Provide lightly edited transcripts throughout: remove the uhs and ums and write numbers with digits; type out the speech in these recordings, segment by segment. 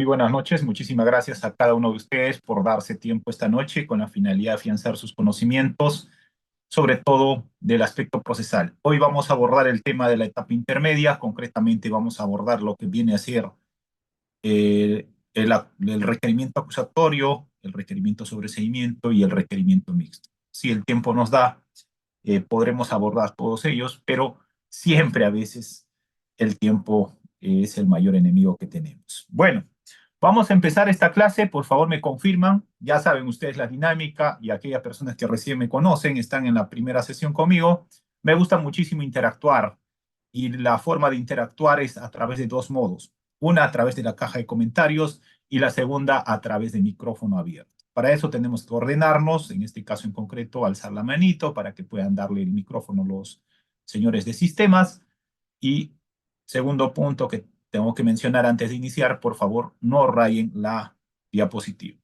buenas noches. Muchísimas gracias a cada uno de ustedes por darse tiempo esta noche con la finalidad de afianzar sus conocimientos, sobre todo del aspecto procesal. Hoy vamos a abordar el tema de la etapa intermedia. Concretamente vamos a abordar lo que viene a ser el requerimiento acusatorio, el requerimiento sobreseimiento y el requerimiento mixto. Si el tiempo nos da, podremos abordar todos ellos, pero siempre a veces el tiempo es el mayor enemigo que tenemos. Bueno, vamos a empezar esta clase. Por favor, me confirman. Ya saben ustedes la dinámica y aquellas personas que recién me conocen están en la primera sesión conmigo. Me gusta muchísimo interactuar y la forma de interactuar es a través de dos modos. Una a través de la caja de comentarios y la segunda a través de micrófono abierto. Para eso tenemos que ordenarnos, en este caso en concreto, alzar la manito para que puedan darle el micrófono los señores de sistemas. Y segundo punto que tengo que mencionar antes de iniciar, por favor, no rayen la diapositiva.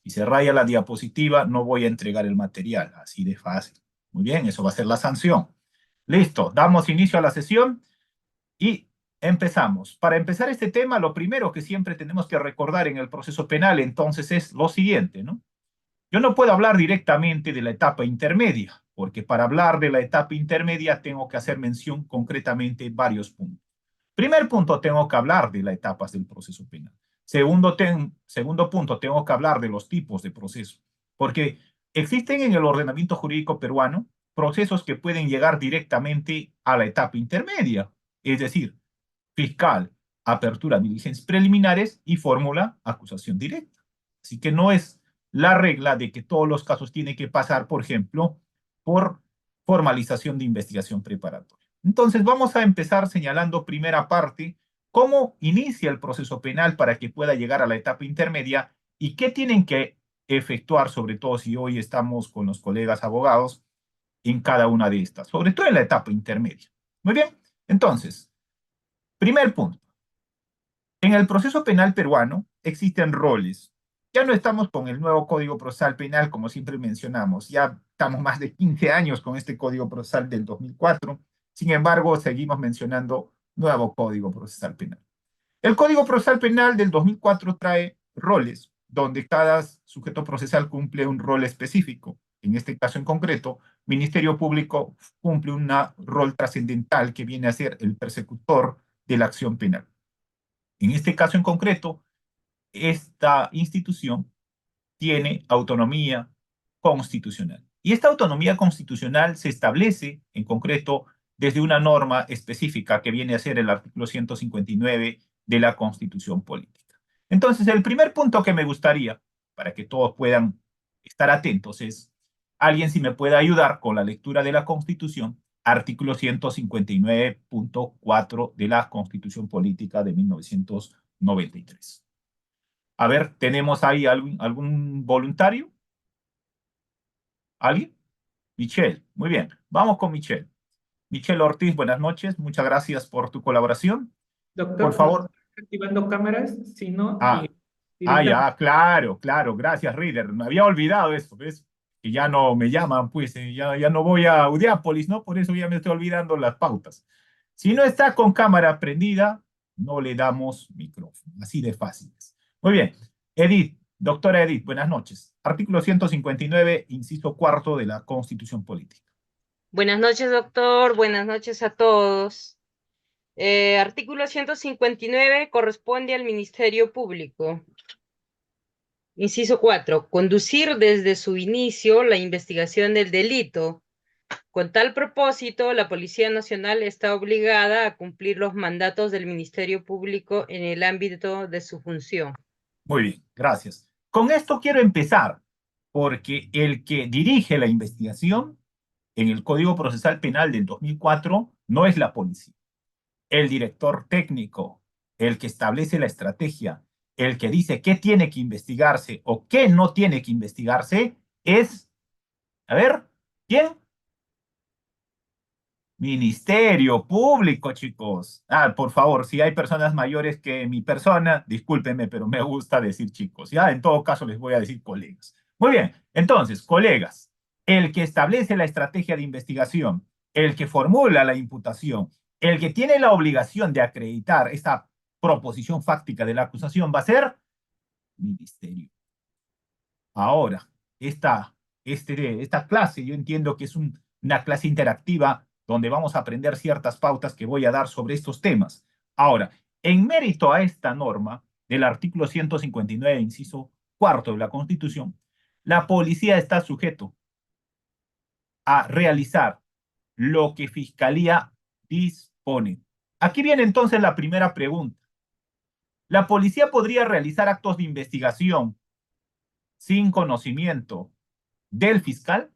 Si se raya la diapositiva, no voy a entregar el material, así de fácil. Muy bien, eso va a ser la sanción. Listo, damos inicio a la sesión y empezamos. Para empezar este tema, lo primero que siempre tenemos que recordar en el proceso penal, entonces, es lo siguiente, ¿no? Yo no puedo hablar directamente de la etapa intermedia, porque para hablar de la etapa intermedia tengo que hacer mención concretamente de varios puntos. Primer punto, tengo que hablar de las etapas del proceso penal. Segundo punto, tengo que hablar de los tipos de proceso, porque existen en el ordenamiento jurídico peruano procesos que pueden llegar directamente a la etapa intermedia, es decir, fiscal, apertura de diligencias preliminares y fórmula, acusación directa. Así que no es la regla de que todos los casos tienen que pasar, por ejemplo, por formalización de investigación preparatoria. Entonces, vamos a empezar señalando primera parte, cómo inicia el proceso penal para que pueda llegar a la etapa intermedia y qué tienen que efectuar, sobre todo si hoy estamos con los colegas abogados, en cada una de estas, sobre todo en la etapa intermedia. Muy bien, entonces, primer punto. En el proceso penal peruano existen roles. Ya no estamos con el nuevo Código Procesal Penal, como siempre mencionamos. Ya estamos más de 15 años con este Código Procesal del 2004. Sin embargo, seguimos mencionando nuevo Código Procesal Penal. El Código Procesal Penal del 2004 trae roles, donde cada sujeto procesal cumple un rol específico. En este caso en concreto, Ministerio Público cumple un rol trascendental que viene a ser el persecutor de la acción penal. En este caso en concreto, esta institución tiene autonomía constitucional. Y esta autonomía constitucional se establece, en concreto, desde una norma específica que viene a ser el artículo 159 de la Constitución Política. Entonces, el primer punto que me gustaría, para que todos puedan estar atentos, es, alguien si me puede ayudar con la lectura de la Constitución, artículo 159.4 de la Constitución Política de 1993. A ver, ¿tenemos ahí algún voluntario? ¿Alguien? Michelle, muy bien. Vamos con Michelle. Michelle Ortiz, buenas noches. Muchas gracias por tu colaboración. Por Doctor, ¿no está favor. activando cámaras? Si no, Ah, directamente. ya, claro, claro. Gracias, Reader. Me había olvidado esto, ¿ves? Que ya no me llaman, pues ya no voy a Audiápolis, ¿no? Por eso ya me estoy olvidando las pautas. Si no está con cámara prendida, no le damos micrófono. Así de fácil es. Muy bien. Edith, doctora Edith, buenas noches. Artículo 159, inciso cuarto de la Constitución Política. Buenas noches, doctor. Buenas noches a todos. Artículo 159 corresponde al Ministerio Público. Inciso 4. Conducir desde su inicio la investigación del delito. Con tal propósito, la Policía Nacional está obligada a cumplir los mandatos del Ministerio Público en el ámbito de su función. Muy bien, gracias. Con esto quiero empezar, porque el que dirige la investigación en el Código Procesal Penal del 2004 no es la policía. El director técnico, el que establece la estrategia, el que dice qué tiene que investigarse o qué no tiene que investigarse, es, a ver, ¿quién? Ministerio Público, chicos. Ah, por favor, si hay personas mayores que mi persona, discúlpenme, pero me gusta decir chicos. Ya, en todo caso les voy a decir colegas. Muy bien, entonces, colegas, el que establece la estrategia de investigación, el que formula la imputación, el que tiene la obligación de acreditar esta proposición fáctica de la acusación va a ser ministerio. Ahora, esta clase yo entiendo que es una clase interactiva donde vamos a aprender ciertas pautas que voy a dar sobre estos temas. Ahora, en mérito a esta norma del artículo 159, inciso cuarto de la Constitución, la policía está sujeto a realizar lo que Fiscalía dispone. Aquí viene entonces la primera pregunta. ¿La policía podría realizar actos de investigación sin conocimiento del fiscal?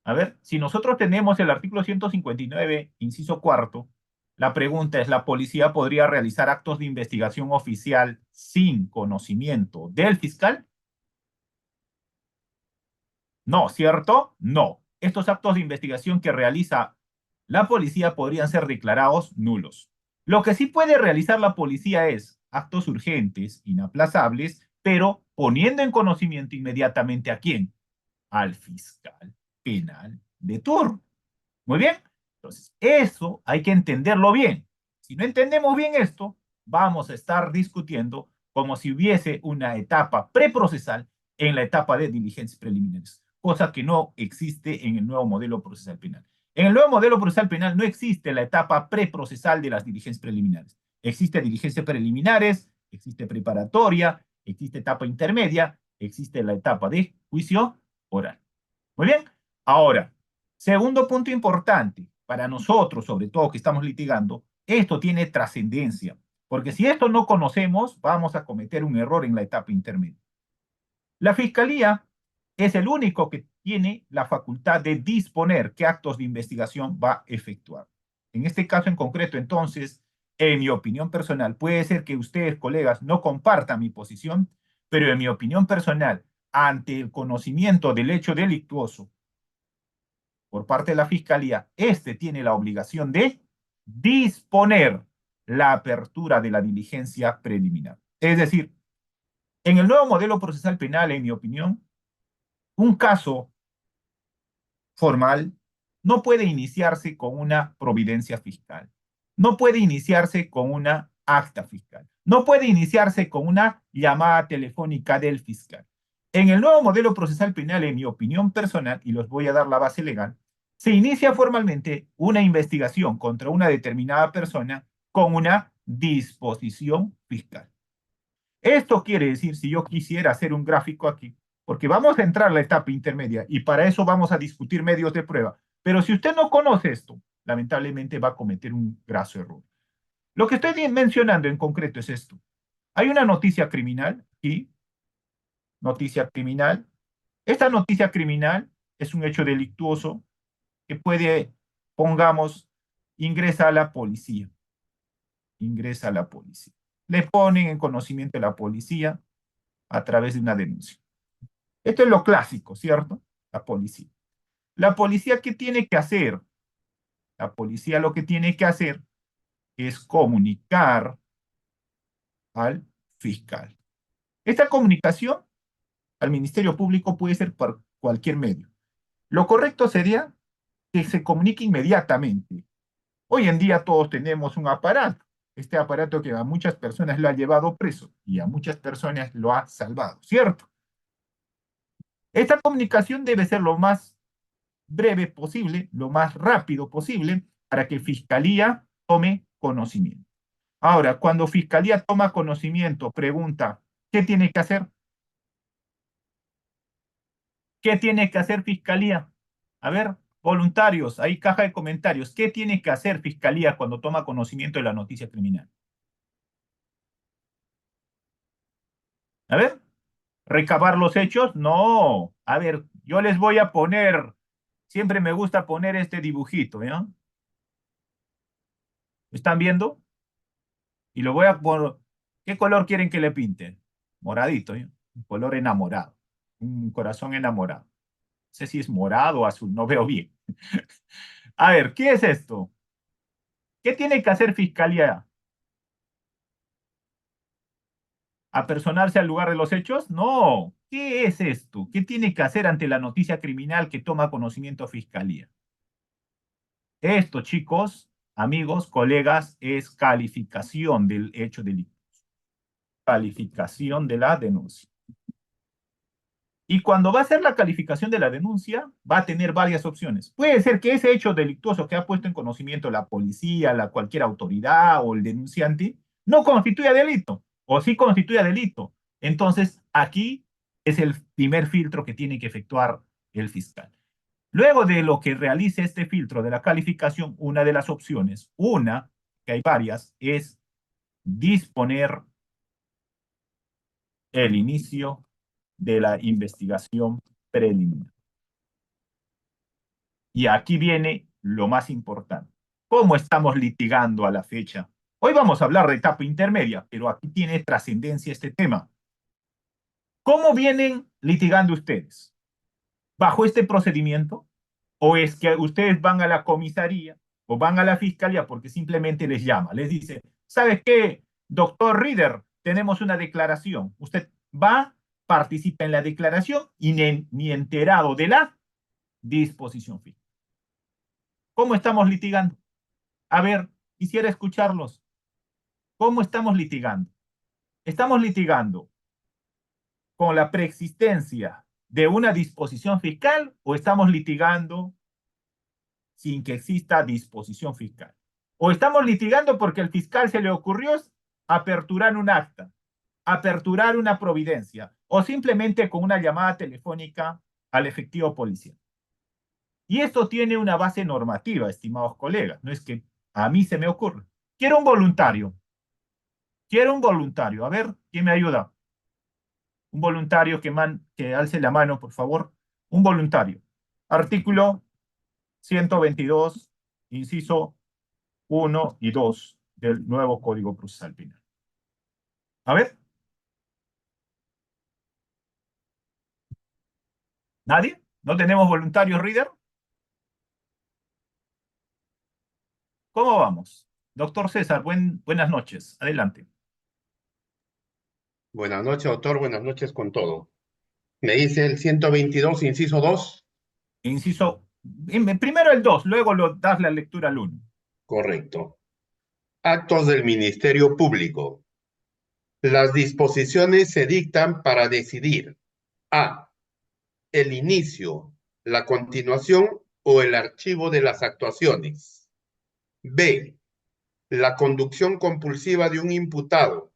A ver, si nosotros tenemos el artículo 159, inciso cuarto, la pregunta es, ¿la policía podría realizar actos de investigación oficial sin conocimiento del fiscal? No, ¿cierto? No. Estos actos de investigación que realiza la policía podrían ser declarados nulos. Lo que sí puede realizar la policía es actos urgentes, inaplazables, pero poniendo en conocimiento inmediatamente ¿a quién? Al fiscal penal de turno. Muy bien. Entonces, eso hay que entenderlo bien. Si no entendemos bien esto, vamos a estar discutiendo como si hubiese una etapa preprocesal en la etapa de diligencias preliminares, cosa que no existe en el nuevo modelo procesal penal. En el nuevo modelo procesal penal no existe la etapa preprocesal de las diligencias preliminares. Existe diligencias preliminares, existe preparatoria, existe etapa intermedia, existe la etapa de juicio oral. Muy bien. Ahora, segundo punto importante para nosotros, sobre todo que estamos litigando, esto tiene trascendencia, porque si esto no conocemos, vamos a cometer un error en la etapa intermedia. La Fiscalía es el único que tiene la facultad de disponer qué actos de investigación va a efectuar. En este caso en concreto, entonces, en mi opinión personal, puede ser que ustedes, colegas, no compartan mi posición, pero en mi opinión personal, ante el conocimiento del hecho delictuoso por parte de la Fiscalía, este tiene la obligación de disponer la apertura de la diligencia preliminar. Es decir, en el nuevo modelo procesal penal, en mi opinión, un caso formal no puede iniciarse con una providencia fiscal, no puede iniciarse con una acta fiscal, no puede iniciarse con una llamada telefónica del fiscal. En el nuevo modelo procesal penal, en mi opinión personal, y les voy a dar la base legal, se inicia formalmente una investigación contra una determinada persona con una disposición fiscal. Esto quiere decir, si yo quisiera hacer un gráfico aquí, porque vamos a entrar a la etapa intermedia y para eso vamos a discutir medios de prueba, pero si usted no conoce esto, lamentablemente va a cometer un graso error. Lo que estoy mencionando en concreto es esto. Hay una noticia criminal aquí, noticia criminal. Esta noticia criminal es un hecho delictuoso que puede, pongamos, ingresa a la policía. Ingresa a la policía. Le ponen en conocimiento de la policía a través de una denuncia. Esto es lo clásico, ¿cierto? La policía. La policía, ¿qué tiene que hacer? La policía lo que tiene que hacer es comunicar al fiscal. Esta comunicación al Ministerio Público puede ser por cualquier medio. Lo correcto sería que se comunique inmediatamente. Hoy en día todos tenemos un aparato. Este aparato que a muchas personas lo ha llevado preso y a muchas personas lo ha salvado, ¿cierto? Esta comunicación debe ser lo más breve posible, lo más rápido posible, para que Fiscalía tome conocimiento. Ahora, cuando Fiscalía toma conocimiento, pregunta, ¿qué tiene que hacer? ¿Qué tiene que hacer Fiscalía? A ver, voluntarios, ahí caja de comentarios. ¿Qué tiene que hacer Fiscalía cuando toma conocimiento de la noticia criminal? A ver, ¿recabar los hechos? No. A ver, yo les voy a poner, siempre me gusta poner este dibujito, ¿ya? ¿Están viendo? Y lo voy a poner, ¿qué color quieren que le pinte? Moradito, ¿ya? Un color enamorado, un corazón enamorado. No sé si es morado o azul, no veo bien. A ver, ¿qué es esto? ¿Qué tiene que hacer Fiscalía? ¿Apersonarse al lugar de los hechos? No. ¿Qué es esto? ¿Qué tiene que hacer ante la noticia criminal que toma conocimiento Fiscalía? Esto, chicos, amigos, colegas, es calificación del hecho delictuoso. Calificación de la denuncia. Y cuando va a hacer la calificación de la denuncia, va a tener varias opciones. Puede ser que ese hecho delictuoso que ha puesto en conocimiento la policía, cualquier autoridad o el denunciante, no constituya delito, o sí constituya delito. Entonces, aquí es el primer filtro que tiene que efectuar el fiscal. Luego de lo que realice este filtro de la calificación, una de las opciones, que hay varias, es disponer el inicio de la investigación preliminar. Y aquí viene lo más importante. ¿Cómo estamos litigando a la fecha? Hoy vamos a hablar de etapa intermedia, pero aquí tiene trascendencia este tema. ¿Cómo vienen litigando ustedes? ¿Bajo este procedimiento? ¿O es que ustedes van a la comisaría o van a la fiscalía porque simplemente les llama? Les dice, ¿sabes qué, doctor Reader? Tenemos una declaración. Usted va, participa en la declaración y ni enterado de la disposición fiscal. ¿Cómo estamos litigando? A ver, quisiera escucharlos. ¿Cómo estamos litigando? ¿Estamos litigando con la preexistencia de una disposición fiscal o estamos litigando sin que exista disposición fiscal? ¿O estamos litigando porque al fiscal se le ocurrió aperturar un acta, aperturar una providencia o simplemente con una llamada telefónica al efectivo policial? Y esto tiene una base normativa, estimados colegas. No es que a mí se me ocurre. Quiero un voluntario. Quiero un voluntario. A ver, ¿quién me ayuda? Un voluntario que alce la mano, por favor. Un voluntario. Artículo 122, inciso 1 y 2 del nuevo Código Procesal Penal. A ver. ¿Nadie? ¿No tenemos voluntarios, Reader? ¿Cómo vamos? Doctor César, buenas noches. Adelante. Buenas noches, doctor. Buenas noches con todo. Me dice el 122, inciso 2. Inciso, primero el 2, luego das la lectura al 1. Correcto. Actos del Ministerio Público. Las disposiciones se dictan para decidir a. El inicio, la continuación o el archivo de las actuaciones. B. La conducción compulsiva de un imputado,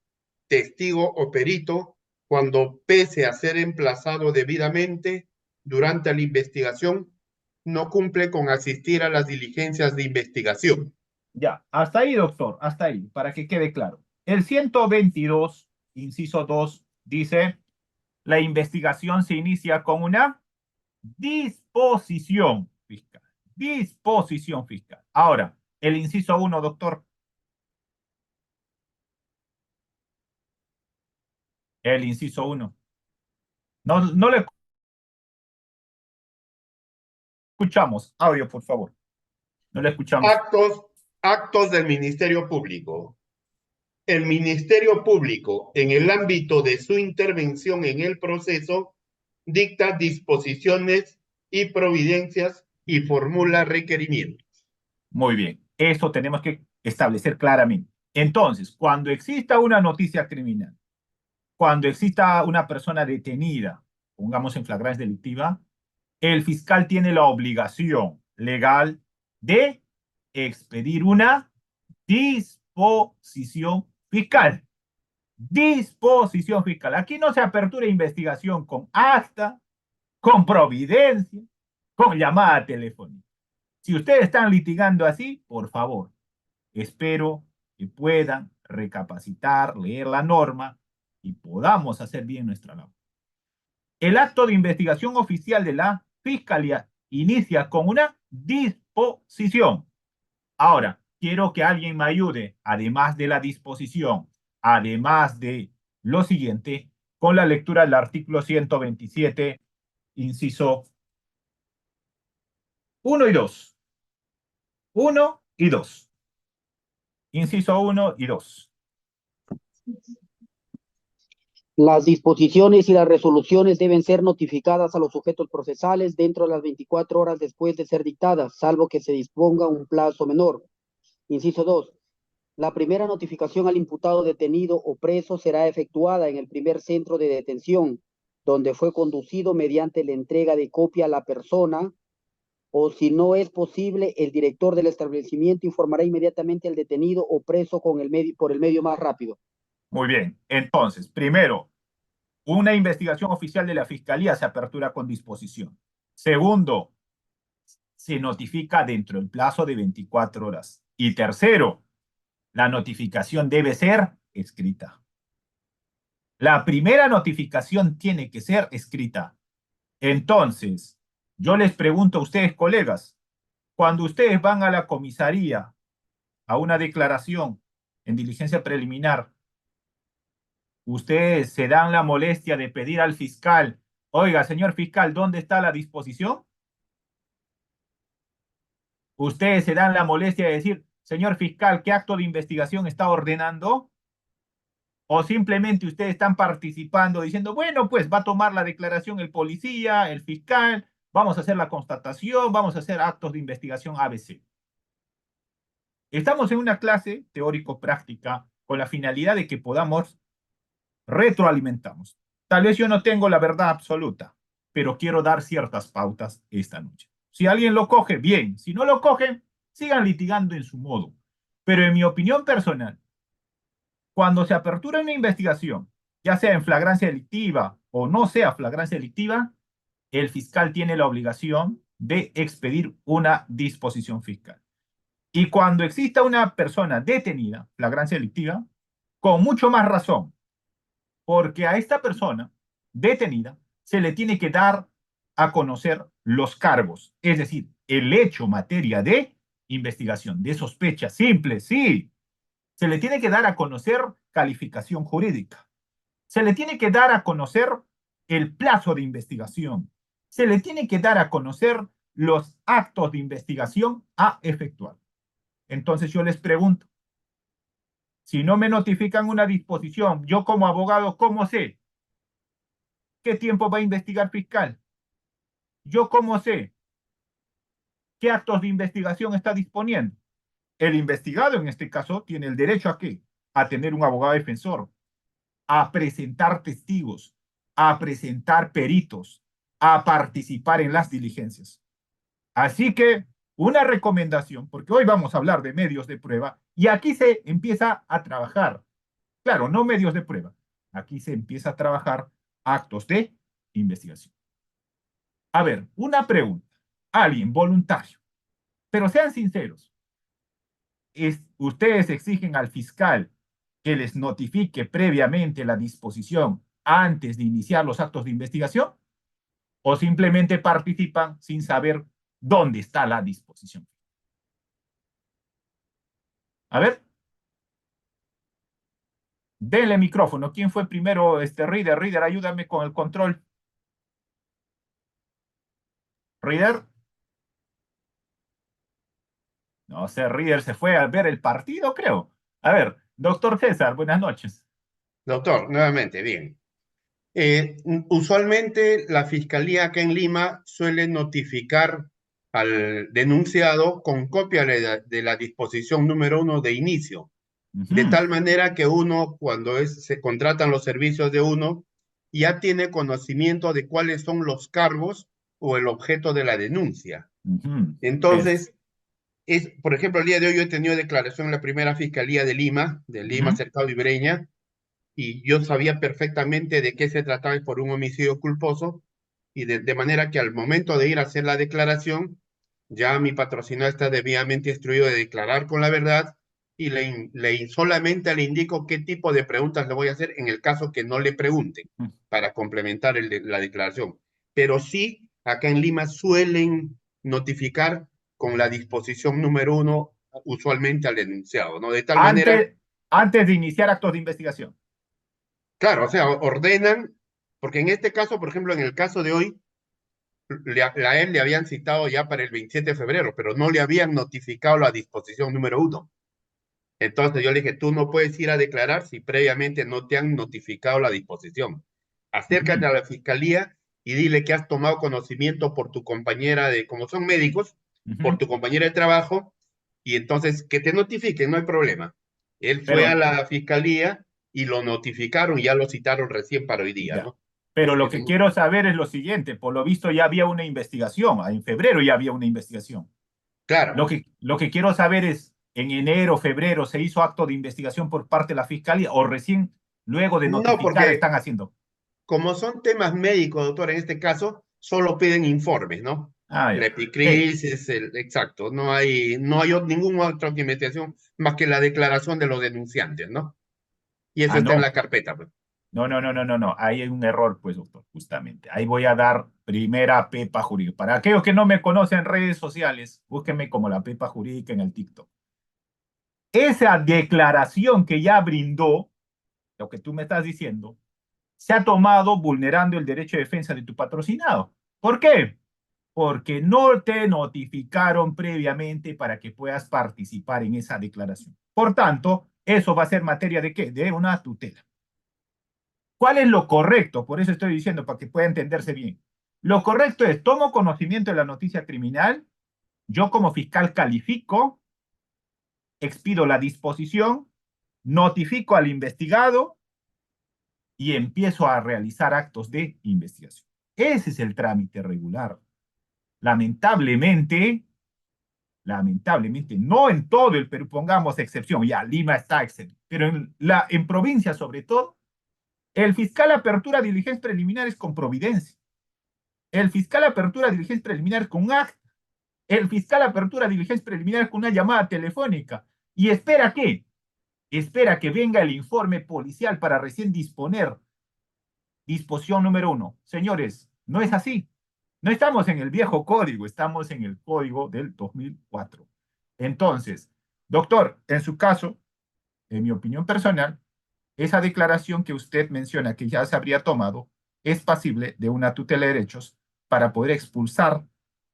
testigo o perito cuando, pese a ser emplazado debidamente durante la investigación, no cumple con asistir a las diligencias de investigación. Ya, hasta ahí, doctor, hasta ahí, para que quede claro. El 122, inciso 2, dice, la investigación se inicia con una disposición fiscal. Disposición fiscal. Ahora, el inciso 1, doctor. El inciso 1. No le escuchamos. Audio, por favor. No le escuchamos. Actos del Ministerio Público. El Ministerio Público, en el ámbito de su intervención en el proceso, dicta disposiciones y providencias y formula requerimientos. Muy bien. Eso tenemos que establecer claramente. Entonces, cuando exista una noticia criminal, cuando exista una persona detenida, pongamos en flagrancia delictiva, el fiscal tiene la obligación legal de expedir una disposición fiscal. Disposición fiscal. Aquí no se apertura investigación con acta, con providencia, con llamada telefónica. Si ustedes están litigando así, por favor, espero que puedan recapacitar, leer la norma y podamos hacer bien nuestra labor. El acto de investigación oficial de la Fiscalía inicia con una disposición. Ahora, quiero que alguien me ayude, además de la disposición, además de lo siguiente, con la lectura del artículo 127, inciso 1 y 2. 1 y 2. Inciso 1 y 2. Las disposiciones y las resoluciones deben ser notificadas a los sujetos procesales dentro de las 24 horas después de ser dictadas, salvo que se disponga un plazo menor. Inciso 2. La primera notificación al imputado detenido o preso será efectuada en el primer centro de detención, donde fue conducido mediante la entrega de copia a la persona, o si no es posible, el director del establecimiento informará inmediatamente al detenido o preso por el medio más rápido. Muy bien. Entonces, primero, una investigación oficial de la Fiscalía se apertura con disposición. Segundo, se notifica dentro del plazo de 24 horas. Y tercero, la notificación debe ser escrita. La primera notificación tiene que ser escrita. Entonces, yo les pregunto a ustedes, colegas, cuando ustedes van a la comisaría a una declaración en diligencia preliminar, ustedes se dan la molestia de pedir al fiscal, oiga, señor fiscal, ¿dónde está la disposición? Ustedes se dan la molestia de decir, señor fiscal, ¿qué acto de investigación está ordenando? O simplemente ustedes están participando diciendo, bueno, pues va a tomar la declaración el policía, el fiscal, vamos a hacer la constatación, vamos a hacer actos de investigación ABC. Estamos en una clase teórico-práctica con la finalidad de que podamos retroalimentarnos. Tal vez yo no tengo la verdad absoluta, pero quiero dar ciertas pautas esta noche. Si alguien lo coge, bien. Si no lo cogen, sigan litigando en su modo. Pero en mi opinión personal, cuando se apertura una investigación, ya sea en flagrancia delictiva o no sea flagrancia delictiva, el fiscal tiene la obligación de expedir una disposición fiscal. Y cuando exista una persona detenida, flagrancia delictiva, con mucho más razón, porque a esta persona detenida se le tiene que dar a conocer los cargos, es decir, el hecho materia de investigación, de sospecha simple, sí. Se le tiene que dar a conocer calificación jurídica. Se le tiene que dar a conocer el plazo de investigación. Se le tiene que dar a conocer los actos de investigación a efectuar. Entonces yo les pregunto, si no me notifican una disposición, yo como abogado, ¿cómo sé qué tiempo va a investigar fiscal? ¿Yo cómo sé qué actos de investigación está disponiendo? El investigado, en este caso, tiene el derecho ¿a qué? A tener un abogado defensor, a presentar testigos, a presentar peritos, a participar en las diligencias. Así que una recomendación, porque hoy vamos a hablar de medios de prueba, y aquí se empieza a trabajar. Claro, no medios de prueba. Aquí se empieza a trabajar actos de investigación. A ver, una pregunta. Alguien voluntario, pero sean sinceros. ¿Ustedes exigen al fiscal que les notifique previamente la disposición antes de iniciar los actos de investigación? ¿O simplemente participan sin saber dónde está la disposición? A ver. Denle micrófono. ¿Quién fue primero? Reader. Reader, ayúdame con el control. Reader. No sé, Reader se fue a ver el partido, creo. A ver, doctor César, buenas noches. Doctor, nuevamente, bien. Usualmente la Fiscalía acá en Lima suele notificar al denunciado con copia de la disposición número 1 de inicio, de tal manera que uno, cuando se contratan los servicios de uno, ya tiene conocimiento de cuáles son los cargos o el objeto de la denuncia. Entonces, por ejemplo, el día de hoy yo he tenido declaración en la primera Fiscalía de Lima, Cercado y Breña, y yo sabía perfectamente de qué se trataba por un homicidio culposo, y de manera que al momento de ir a hacer la declaración, ya mi patrocinador está debidamente instruido de declarar con la verdad, y solamente le indico qué tipo de preguntas le voy a hacer en el caso que no le pregunten, para complementar la declaración. Pero sí, acá en Lima suelen notificar con la disposición número 1 usualmente al denunciado, ¿no? De tal manera... Antes de iniciar actos de investigación. Claro, o sea, ordenan, porque en este caso, por ejemplo, en el caso de hoy, a él le habían citado ya para el 27 de febrero, pero no le habían notificado la disposición número 1. Entonces yo le dije, tú no puedes ir a declarar si previamente no te han notificado la disposición. Acércate a la fiscalía y dile que has tomado conocimiento por tu compañera como son médicos, por tu compañera de trabajo, Y entonces, que te notifiquen, no hay problema. Él fue Pero, a la fiscalía y lo notificaron, ya lo citaron recién para hoy día, ya. ¿no? Pero Así lo que que tengo... quiero saber es lo siguiente. Por lo visto ya había una investigación. En febrero ya había una investigación. Claro, Lo que quiero saber es, ¿en enero, febrero se hizo acto de investigación por parte de la fiscalía o recién luego de no, notificar porque están haciendo? como son temas médicos, doctor, en este caso, solo piden informes, ¿no? Ah, La ya. epicrisis, exacto, no hay ninguna otra investigación más que la declaración de los denunciantes, ¿no? Y eso está en No. la carpeta, pues. No. Ahí hay un error, pues, doctor, justamente. Ahí voy a dar primera pepa jurídica. Para aquellos que no me conocen en redes sociales, búsquenme como la pepa jurídica en el TikTok. Esa declaración que ya brindó, lo que tú me estás diciendo, se ha tomado vulnerando el derecho de defensa de tu patrocinado. ¿Por qué? Porque no te notificaron previamente para que puedas participar en esa declaración. Por tanto, eso va a ser materia de ¿qué? De una tutela. ¿Cuál es lo correcto? Por eso estoy diciendo, para que pueda entenderse bien. Lo correcto es, tomo conocimiento de la noticia criminal, yo como fiscal califico, expido la disposición, notifico al investigado y empiezo a realizar actos de investigación. Ese es el trámite regular. Lamentablemente, no en todo el Perú, pongamos excepción, ya Lima está excepto, pero en provincia sobre todo, el fiscal apertura diligencias preliminares con providencia. El fiscal apertura diligencias preliminares con un acta. El fiscal apertura diligencias preliminares con una llamada telefónica. ¿Y espera qué? Espera que venga el informe policial para recién disponer. Disposición número 1. Señores, no es así. No estamos en el viejo código, estamos en el código del 2004. Entonces, doctor, en su caso, en mi opinión personal, esa declaración que usted menciona que ya se habría tomado es pasible de una tutela de derechos para poder expulsar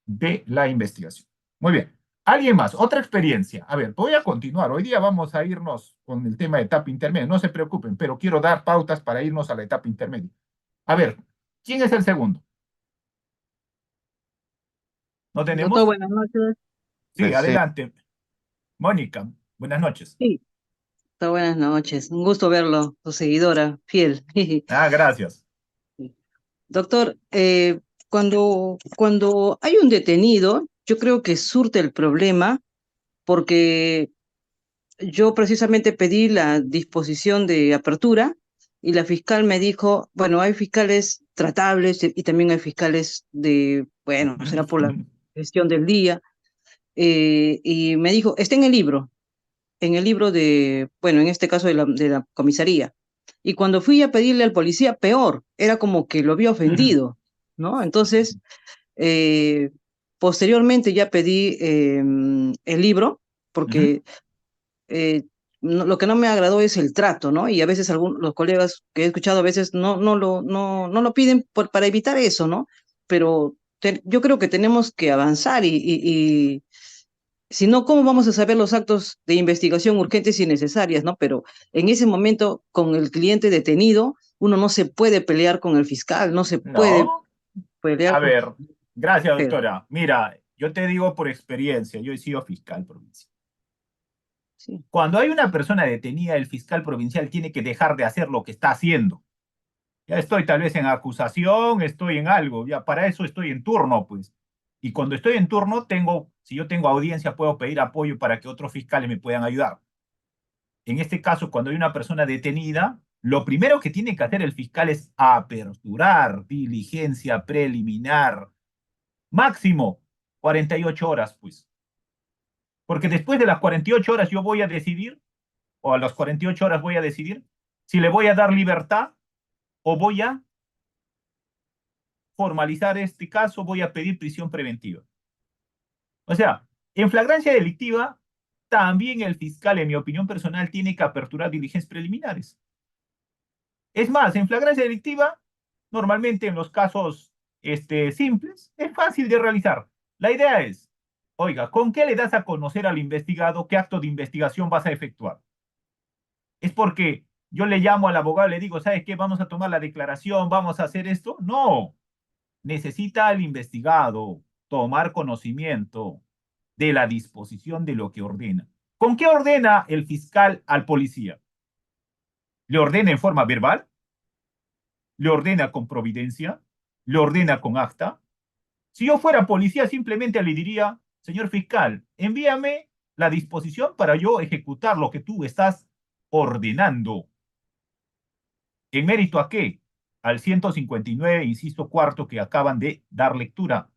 de la investigación. Muy bien. ¿Alguien más? Otra experiencia. A ver, voy a continuar. Hoy día vamos a irnos con el tema de etapa intermedia. No se preocupen, pero quiero dar pautas para irnos a la etapa intermedia. A ver, ¿quién es el segundo? ¿No Doctor, tenemos? buenas noches. Sí, Sí. adelante. Mónica, buenas noches. Sí, doctor, buenas noches. Un gusto verlo, su seguidora fiel. Ah, gracias. Doctor, cuando hay un detenido, yo creo que surte el problema porque yo precisamente pedí la disposición de apertura y la fiscal me dijo, bueno, hay fiscales tratables y también hay fiscales de, bueno, será por la gestión del día, y me dijo, está en el libro de, bueno, en este caso de la comisaría. Y cuando fui a pedirle al policía, peor, era como que lo había ofendido, ¿no? Entonces, eh, posteriormente ya pedí el libro, porque lo que no me agradó es el trato, ¿no? Y a veces algunos los colegas que he escuchado a veces no lo piden para evitar eso, ¿no? Pero yo creo que tenemos que avanzar y si no, ¿cómo vamos a saber los actos de investigación urgentes y necesarias, ¿no? Pero en ese momento, con el cliente detenido, uno no se puede pelear con el fiscal, no se puede No. pelear A con... ver, gracias, Pero, doctora. Mira, yo te digo por experiencia, yo he sido fiscal provincial. sí, Cuando hay una persona detenida, el fiscal provincial tiene que dejar de hacer lo que está haciendo. Ya estoy tal vez en acusación, estoy en algo, ya para eso estoy en turno, pues. Y cuando estoy en turno, si yo tengo audiencia, puedo pedir apoyo para que otros fiscales me puedan ayudar. En este caso, cuando hay una persona detenida, lo primero que tiene que hacer el fiscal es aperturar diligencia preliminar, máximo 48 horas, pues. Porque después de las 48 horas yo voy a decidir, o a las 48 horas voy a decidir, si le voy a dar libertad o voy a formalizar este caso, voy a pedir prisión preventiva. O sea, en flagrancia delictiva, también el fiscal, en mi opinión personal, tiene que aperturar diligencias preliminares. Es más, en flagrancia delictiva, normalmente en los casos simples, es fácil de realizar. La idea es, oiga, ¿con qué le das a conocer al investigado qué acto de investigación vas a efectuar? Es porque yo le llamo al abogado y le digo, ¿sabes qué? Vamos a tomar la declaración, vamos a hacer esto. No, necesita al investigado tomar conocimiento de la disposición de lo que ordena. ¿Con qué ordena el fiscal al policía? ¿Le ordena en forma verbal? ¿Le ordena con providencia? ¿Le ordena con acta? Si yo fuera policía, simplemente le diría, señor fiscal, envíame la disposición para yo ejecutar lo que tú estás ordenando. ¿En mérito a qué? Al 159, inciso cuarto, que acaban de dar lectura.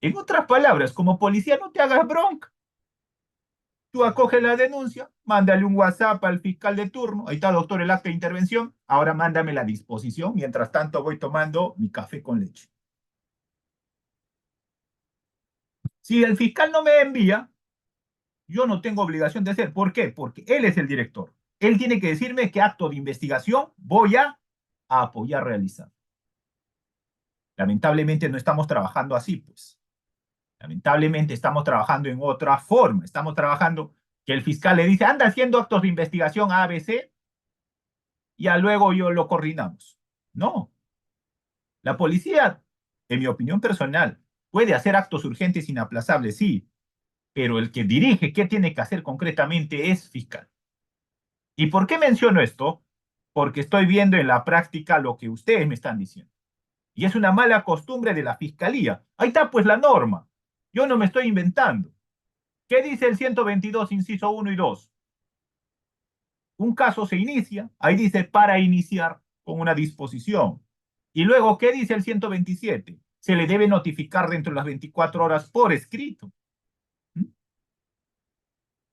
En otras palabras, como policía no te hagas bronca. Tú acoges la denuncia, mándale un WhatsApp al fiscal de turno. Ahí está, doctor, el acta de intervención. Ahora mándame la disposición. Mientras tanto, voy tomando mi café con leche. Si el fiscal no me envía, yo no tengo obligación de hacer. ¿Por qué? Porque él es el director. Él tiene que decirme qué acto de investigación voy a apoyar realizar. Lamentablemente no estamos trabajando así, pues. Lamentablemente estamos trabajando en otra forma. Estamos trabajando que el fiscal le dice, anda haciendo actos de investigación ABC, y ya luego yo lo coordinamos. No. La policía, en mi opinión personal, puede hacer actos urgentes inaplazables, sí, pero el que dirige qué tiene que hacer concretamente es fiscal. ¿Y por qué menciono esto? Porque estoy viendo en la práctica lo que ustedes me están diciendo. Y es una mala costumbre de la fiscalía. Ahí está pues la norma. Yo no me estoy inventando. ¿Qué dice el 122, inciso 1 y 2? Un caso se inicia, ahí dice para iniciar con una disposición. Y luego, ¿qué dice el 127? Se le debe notificar dentro de las 24 horas por escrito.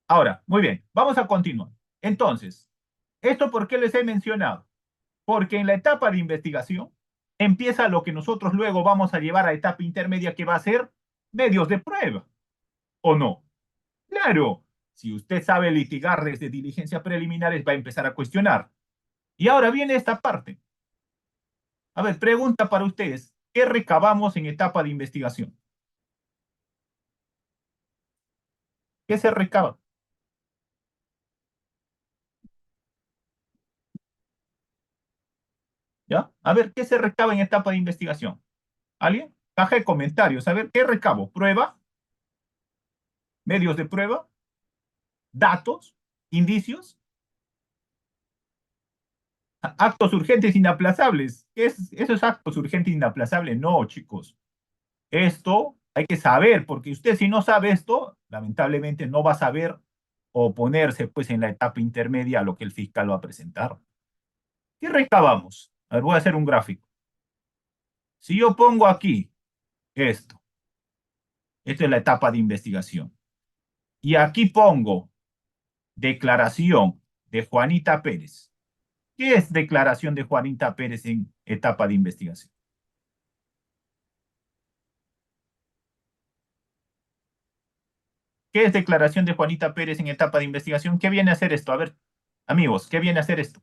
Ahora, muy bien, vamos a continuar. Entonces, ¿esto por qué les he mencionado? Porque en la etapa de investigación empieza lo que nosotros luego vamos a llevar a etapa intermedia, que va a ser medios de prueba, ¿o no? Claro, si usted sabe litigar desde diligencias preliminares, va a empezar a cuestionar. Y ahora viene esta parte. A ver, pregunta para ustedes. ¿Qué recabamos en etapa de investigación? ¿Qué se recaba? ¿Ya? A ver, ¿qué se recaba en etapa de investigación? ¿Alguien? Caja de comentarios. A ver, ¿qué recabo? ¿Prueba? ¿Medios de prueba? ¿Datos? ¿Indicios? ¿Actos urgentes inaplazables? ¿Esos actos urgentes inaplazables? No, chicos. Esto hay que saber, porque usted si no sabe esto, lamentablemente no va a saber oponerse pues en la etapa intermedia a lo que el fiscal va a presentar. ¿Qué recabamos? A ver, voy a hacer un gráfico. Si yo pongo aquí esto es la etapa de investigación, y aquí pongo declaración de Juanita Pérez. ¿Qué es declaración de Juanita Pérez en etapa de investigación? ¿Qué es declaración de Juanita Pérez en etapa de investigación? ¿Qué viene a hacer esto? A ver, amigos, ¿qué viene a hacer esto?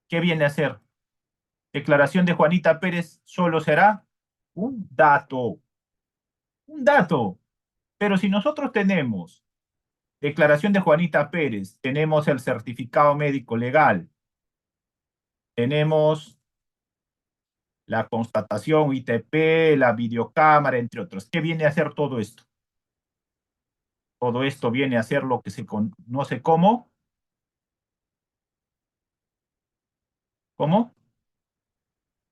¿Qué viene a hacer? Declaración de Juanita Pérez solo será un dato. Un dato. Pero si nosotros tenemos declaración de Juanita Pérez, tenemos el certificado médico legal, tenemos la constatación ITP, la videocámara, entre otros. ¿Qué viene a hacer todo esto? Todo esto viene a ser lo que se conoce como... ¿Cómo?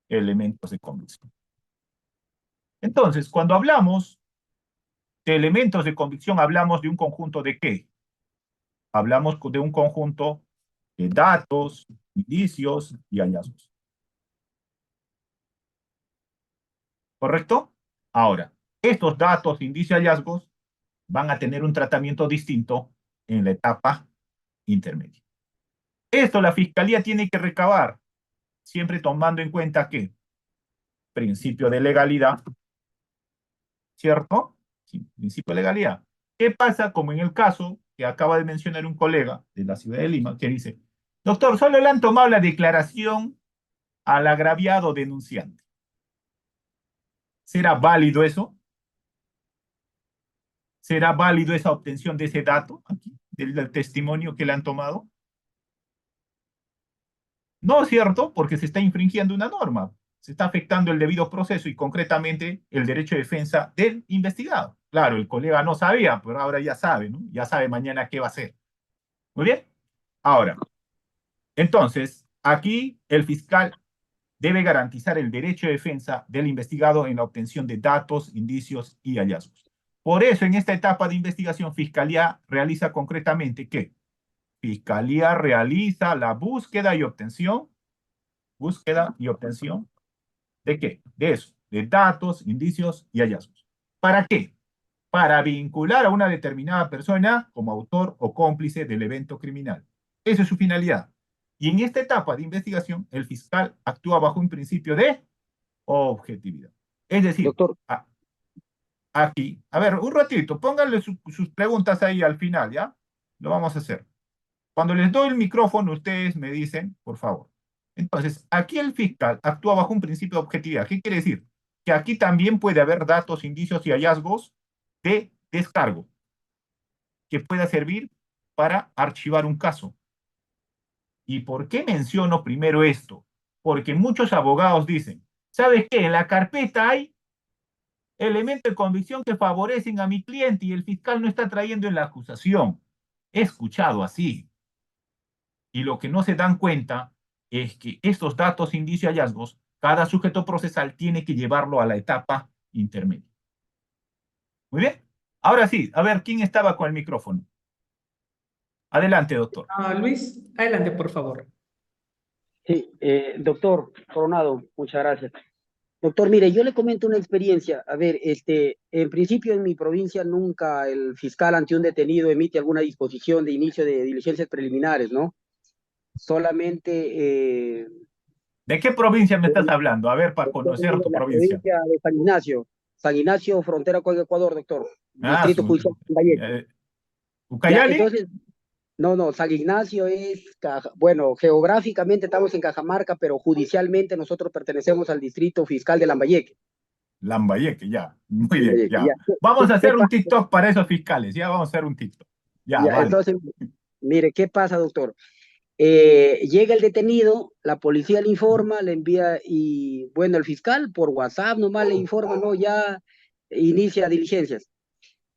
Elementos de convicción. Entonces, cuando hablamos de elementos de convicción, hablamos de un conjunto de ¿qué? Hablamos de un conjunto de datos, indicios y hallazgos. ¿Correcto? Ahora, estos datos, indicios y hallazgos van a tener un tratamiento distinto en la etapa intermedia. Esto la Fiscalía tiene que recabar, siempre tomando en cuenta que principio de legalidad, ¿cierto? Sí, principio de legalidad. ¿Qué pasa como en el caso que acaba de mencionar un colega de la ciudad de Lima que dice, doctor, solo le han tomado la declaración al agraviado denunciante? ¿Será válido eso? ¿Será válido esa obtención de ese dato aquí, del testimonio que le han tomado? No, ¿cierto? Porque se está infringiendo una norma. Se está afectando el debido proceso y concretamente el derecho de defensa del investigado. Claro, el colega no sabía, pero ahora ya sabe, ¿no? Ya sabe mañana qué va a hacer. Muy bien. Ahora, entonces, aquí el fiscal debe garantizar el derecho de defensa del investigado en la obtención de datos, indicios y hallazgos. Por eso, en esta etapa de investigación, Fiscalía realiza concretamente ¿qué? Fiscalía realiza la búsqueda y obtención ¿de qué? De eso, de datos, indicios y hallazgos. ¿Para qué? Para vincular a una determinada persona como autor o cómplice del evento criminal. Esa es su finalidad. Y en esta etapa de investigación, el fiscal actúa bajo un principio de objetividad. Es decir, Doctor, aquí, a ver, un ratito, pónganle sus preguntas ahí al final, ¿ya? Lo vamos a hacer. Cuando les doy el micrófono, ustedes me dicen, por favor. Entonces, aquí el fiscal actúa bajo un principio de objetividad. ¿Qué quiere decir? Que aquí también puede haber datos, indicios y hallazgos de descargo que pueda servir para archivar un caso. ¿Y por qué menciono primero esto? Porque muchos abogados dicen, ¿sabes qué? En la carpeta hay elementos de convicción que favorecen a mi cliente y el fiscal no está trayendo en la acusación. He escuchado así. Y lo que no se dan cuenta es que estos datos, indicios y hallazgos, cada sujeto procesal tiene que llevarlo a la etapa intermedia. Muy bien. Ahora sí, a ver, ¿quién estaba con el micrófono? Adelante, doctor. Luis, adelante, por favor. sí, doctor Coronado, muchas gracias. Doctor, mire, yo le comento una experiencia. A ver, en principio en mi provincia nunca el fiscal ante un detenido emite alguna disposición de inicio de diligencias preliminares, ¿no? Solamente ¿De qué provincia me estás hablando? A ver, para conocer tu la provincia. provincia de San Ignacio, frontera con Ecuador, doctor. Ah, Distrito Judicial de Lambayeque. Ya, ¿Ucayali? entonces, no, San Ignacio es, bueno, geográficamente estamos en Cajamarca, pero judicialmente nosotros pertenecemos al distrito fiscal de Lambayeque. Lambayeque, ya. Muy bien, Lambayeque, ya. ya. Vamos a ¿Qué hacer un pasa? TikTok para esos fiscales. Ya vamos a hacer un TikTok. Ya, Ya, vale. entonces, mire, ¿qué pasa, doctor? Llega el detenido, la policía le informa, le envía y, bueno, el fiscal por WhatsApp nomás le informa, ¿no? Ya inicia diligencias.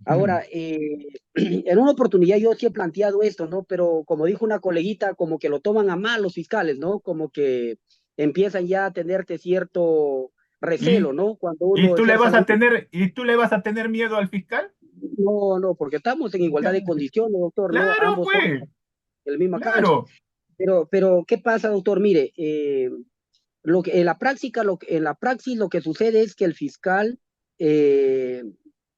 Ahora, en una oportunidad yo sí he planteado esto, ¿no? Pero como dijo una coleguita, como que lo toman a mal los fiscales, ¿no? Como que empiezan ya a tenerte cierto recelo, ¿Y, ¿no? Cuando y uno tú le ejerce vas la... a tener, y tú le vas a tener miedo al fiscal? No, porque estamos en igualdad de condiciones, doctor, ¿no? Claro, Ambos somos pues, en la misma cancha. claro. Pero, ¿qué pasa, doctor? Mire, lo que, en la práctica, en la praxis lo que sucede es que el fiscal eh,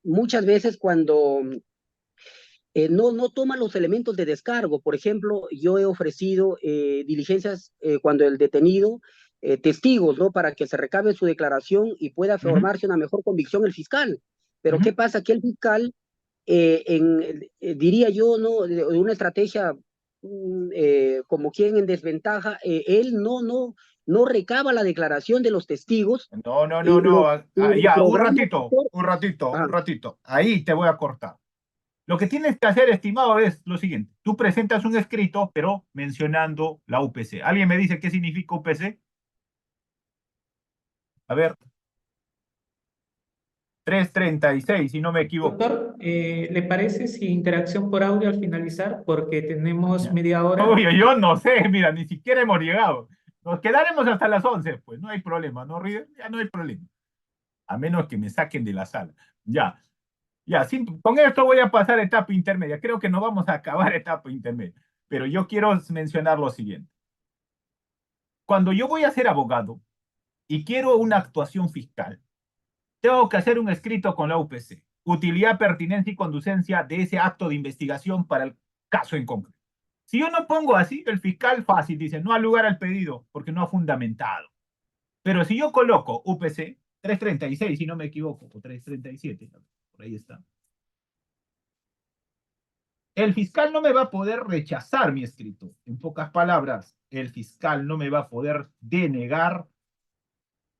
muchas veces cuando no toma los elementos de descargo. Por ejemplo, yo he ofrecido diligencias cuando el detenido, testigos, ¿no? Para que se recabe su declaración y pueda Ujú, formarse una mejor convicción el fiscal. Pero ujú. ¿qué pasa? Que el fiscal, diría yo, ¿no? De una estrategia como quien en desventaja, él no recaba la declaración de los testigos No, no, no, y no. lo Ya, un programa, ratito, doctor. un ratito, Ah, un ratito. Ahí te voy a cortar. Lo que tienes que hacer, estimado, es lo siguiente. Tú presentas un escrito, pero mencionando la UPC. ¿Alguien me dice qué significa UPC? A ver, 336, si no me equivoco. Doctor, ¿le parece si interacción por audio al finalizar? Porque tenemos Ya. media hora. Uy, yo no sé, mira, ni siquiera hemos llegado. Nos quedaremos hasta las 11, pues no hay problema, ¿no, River? Ya no hay problema. A menos que me saquen de la sala. Ya, ya, con esto voy a pasar a etapa intermedia. Creo que no vamos a acabar etapa intermedia, pero yo quiero mencionar lo siguiente. Cuando yo voy a ser abogado y quiero una actuación fiscal, tengo que hacer un escrito con la UPC. Utilidad, pertinencia y conducencia de ese acto de investigación para el caso en concreto. Si yo no pongo así, el fiscal fácil dice, no ha lugar al pedido porque no ha fundamentado. Pero si yo coloco UPC 336, si no me equivoco, o 337, por ahí está, el fiscal no me va a poder rechazar mi escrito. En pocas palabras, el fiscal no me va a poder denegar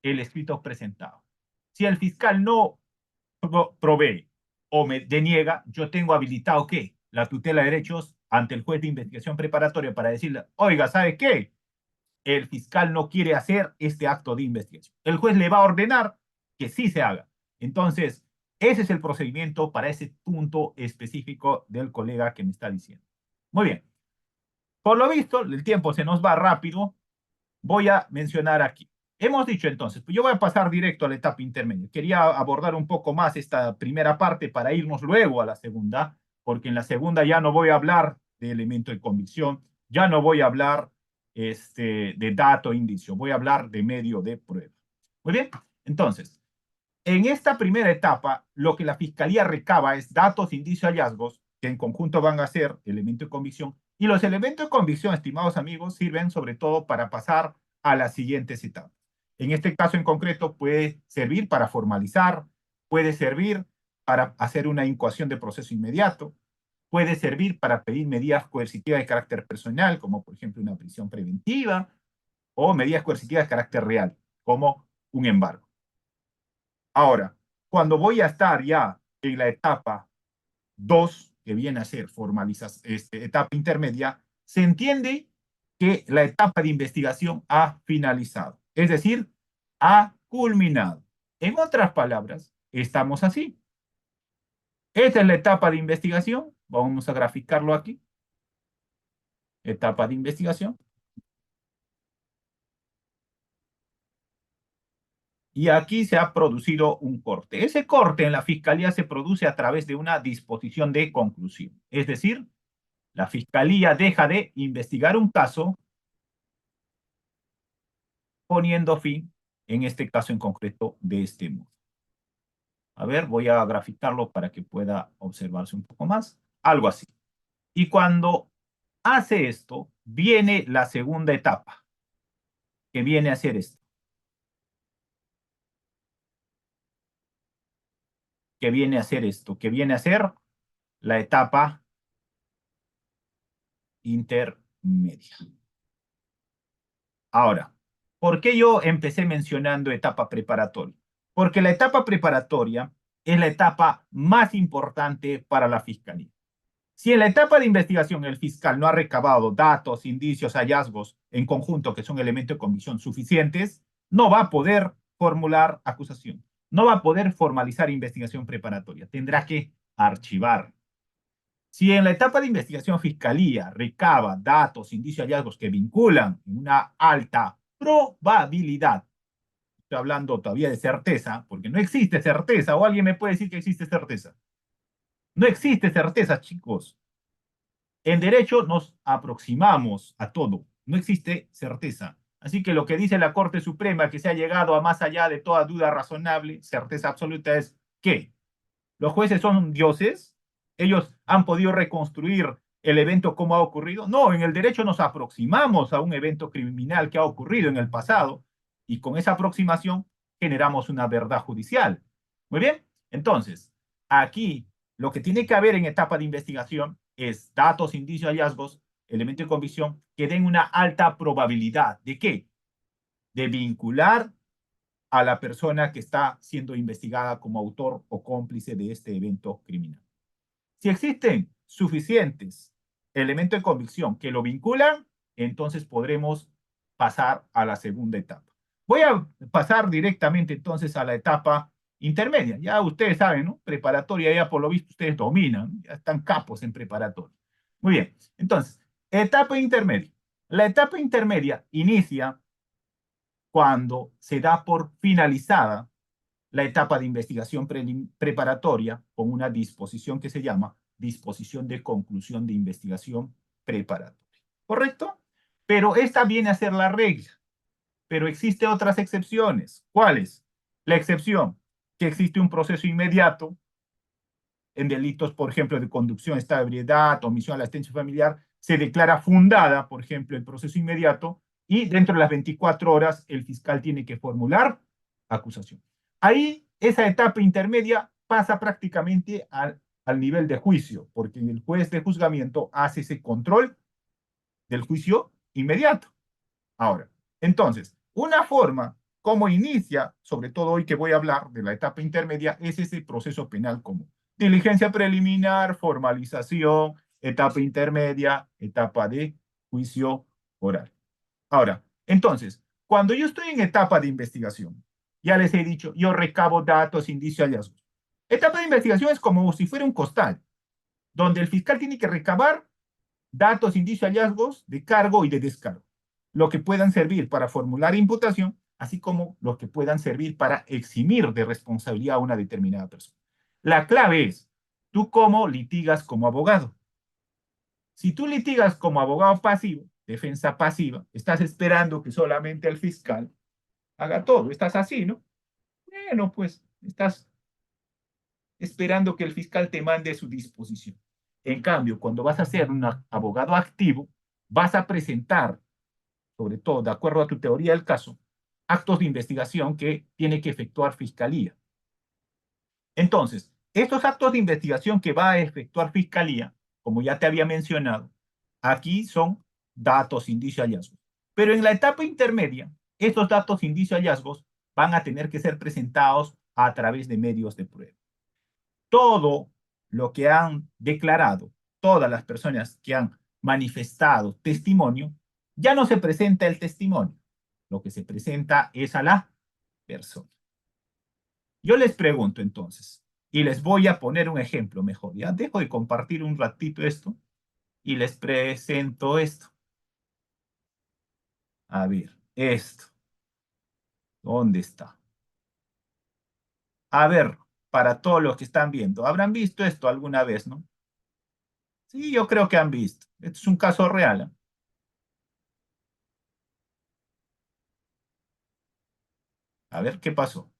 el escrito presentado. Si el fiscal no provee o me deniega, yo tengo habilitado ¿qué? La tutela de derechos ante el juez de investigación preparatoria para decirle, oiga, ¿sabe qué? el fiscal no quiere hacer este acto de investigación. El juez le va a ordenar que sí se haga. Entonces, ese es el procedimiento para ese punto específico del colega que me está diciendo. Muy bien. Por lo visto, el tiempo se nos va rápido. Voy a mencionar aquí. Hemos dicho entonces, pues yo voy a pasar directo a la etapa intermedia. Quería abordar un poco más esta primera parte para irnos luego a la segunda, porque en la segunda ya no voy a hablar de elemento de convicción, ya no voy a hablar de dato indicio, voy a hablar de medio de prueba. Muy bien, entonces, en esta primera etapa, lo que la fiscalía recaba es datos, indicios, hallazgos, que en conjunto van a ser elemento de convicción, y los elementos de convicción, estimados amigos, sirven sobre todo para pasar a las siguientes etapas. En este caso en concreto puede servir para formalizar, puede servir para hacer una incoación de proceso inmediato, puede servir para pedir medidas coercitivas de carácter personal, como por ejemplo una prisión preventiva, o medidas coercitivas de carácter real, como un embargo. Ahora, cuando voy a estar ya en la etapa 2, que viene a ser etapa intermedia, se entiende que la etapa de investigación ha finalizado, es decir, ha culminado. En otras palabras, estamos así. Esta es la etapa de investigación. Vamos a graficarlo aquí. Etapa de investigación. Y aquí se ha producido un corte. Ese corte en la fiscalía se produce a través de una disposición de conclusión. Es decir, la fiscalía deja de investigar un caso poniendo fin, en este caso en concreto, de este modo. A ver, voy a graficarlo para que pueda observarse un poco más. Algo así. Y cuando hace esto, viene la segunda etapa, que viene a ser esto. Que viene a ser esto, que viene a ser la etapa intermedia. Ahora, ¿por qué yo empecé mencionando etapa preparatoria? Porque la etapa preparatoria es la etapa más importante para la fiscalía. Si en la etapa de investigación el fiscal no ha recabado datos, indicios, hallazgos en conjunto que son elementos de convicción suficientes, no va a poder formular acusación, no va a poder formalizar investigación preparatoria, tendrá que archivar. Si en la etapa de investigación fiscalía recaba datos, indicios, hallazgos que vinculan en una alta probabilidad, estoy hablando todavía de certeza, porque no existe certeza, o alguien me puede decir que existe certeza. No existe certeza, chicos. En derecho nos aproximamos a todo, no existe certeza. Así que lo que dice la Corte Suprema, que se ha llegado a más allá de toda duda razonable, certeza absoluta, es que los jueces son dioses, ellos han podido reconstruir el evento como ha ocurrido. No, en el derecho nos aproximamos a un evento criminal que ha ocurrido en el pasado y con esa aproximación generamos una verdad judicial. Muy bien, entonces, aquí lo que tiene que haber en etapa de investigación es datos, indicios, hallazgos, elementos de convicción que den una alta probabilidad. ¿De qué? De vincular a la persona que está siendo investigada como autor o cómplice de este evento criminal. Si existen suficientes elementos de convicción que lo vinculan, entonces podremos pasar a la segunda etapa. Voy a pasar directamente entonces a la etapa intermedia. Ya ustedes saben, ¿no? Preparatoria, ya por lo visto ustedes dominan, ya están capos en preparatoria. Muy bien, entonces, etapa intermedia. La etapa intermedia inicia cuando se da por finalizada la etapa de investigación preparatoria con una disposición que se llama disposición de conclusión de investigación preparatoria. ¿Correcto? Pero esta viene a ser la regla. Pero existen otras excepciones. ¿Cuáles? La excepción que existe un proceso inmediato en delitos, por ejemplo, de conducción, estado de ebriedad, omisión a la asistencia familiar, se declara fundada, por ejemplo, el proceso inmediato y dentro de las 24 horas el fiscal tiene que formular acusación. Ahí, esa etapa intermedia pasa prácticamente al nivel de juicio, porque el juez de juzgamiento hace ese control del juicio inmediato. Ahora, entonces, una forma como inicia, sobre todo hoy que voy a hablar de la etapa intermedia, es ese proceso penal común. Diligencia preliminar, formalización, etapa intermedia, etapa de juicio oral. Ahora, Entonces, cuando yo estoy en etapa de investigación, ya les he dicho, yo recabo datos, indicios, hallazgos. Etapa de investigación es como si fuera un costal, donde el fiscal tiene que recabar datos, indicios, hallazgos de cargo y de descargo, lo que puedan servir para formular imputación, así como los que puedan servir para eximir de responsabilidad a una determinada persona. La clave es, ¿tú cómo litigas como abogado? Si tú litigas como abogado pasivo, defensa pasiva, estás esperando que solamente el fiscal haga todo. Estás así, ¿no? Bueno, pues estás esperando que el fiscal te mande su disposición. En cambio, cuando vas a ser un abogado activo, vas a presentar, sobre todo de acuerdo a tu teoría del caso, actos de investigación que tiene que efectuar fiscalía. Entonces, estos actos de investigación que va a efectuar fiscalía, como ya te había mencionado, aquí son datos, indicios, hallazgos. Pero en la etapa intermedia, estos datos, indicios, hallazgos van a tener que ser presentados a través de medios de prueba. Todo lo que han declarado, todas las personas que han manifestado testimonio, ya no se presenta el testimonio. Lo que se presenta es a la persona. Yo les pregunto entonces, y les voy a poner un ejemplo mejor. Ya dejo de compartir un ratito esto y les presento esto. A ver, esto. ¿Dónde está? A ver, para todos los que están viendo, ¿habrán visto esto alguna vez, no? Sí, yo creo que han visto. Esto es un caso real, ¿eh? A ver, ¿qué pasó?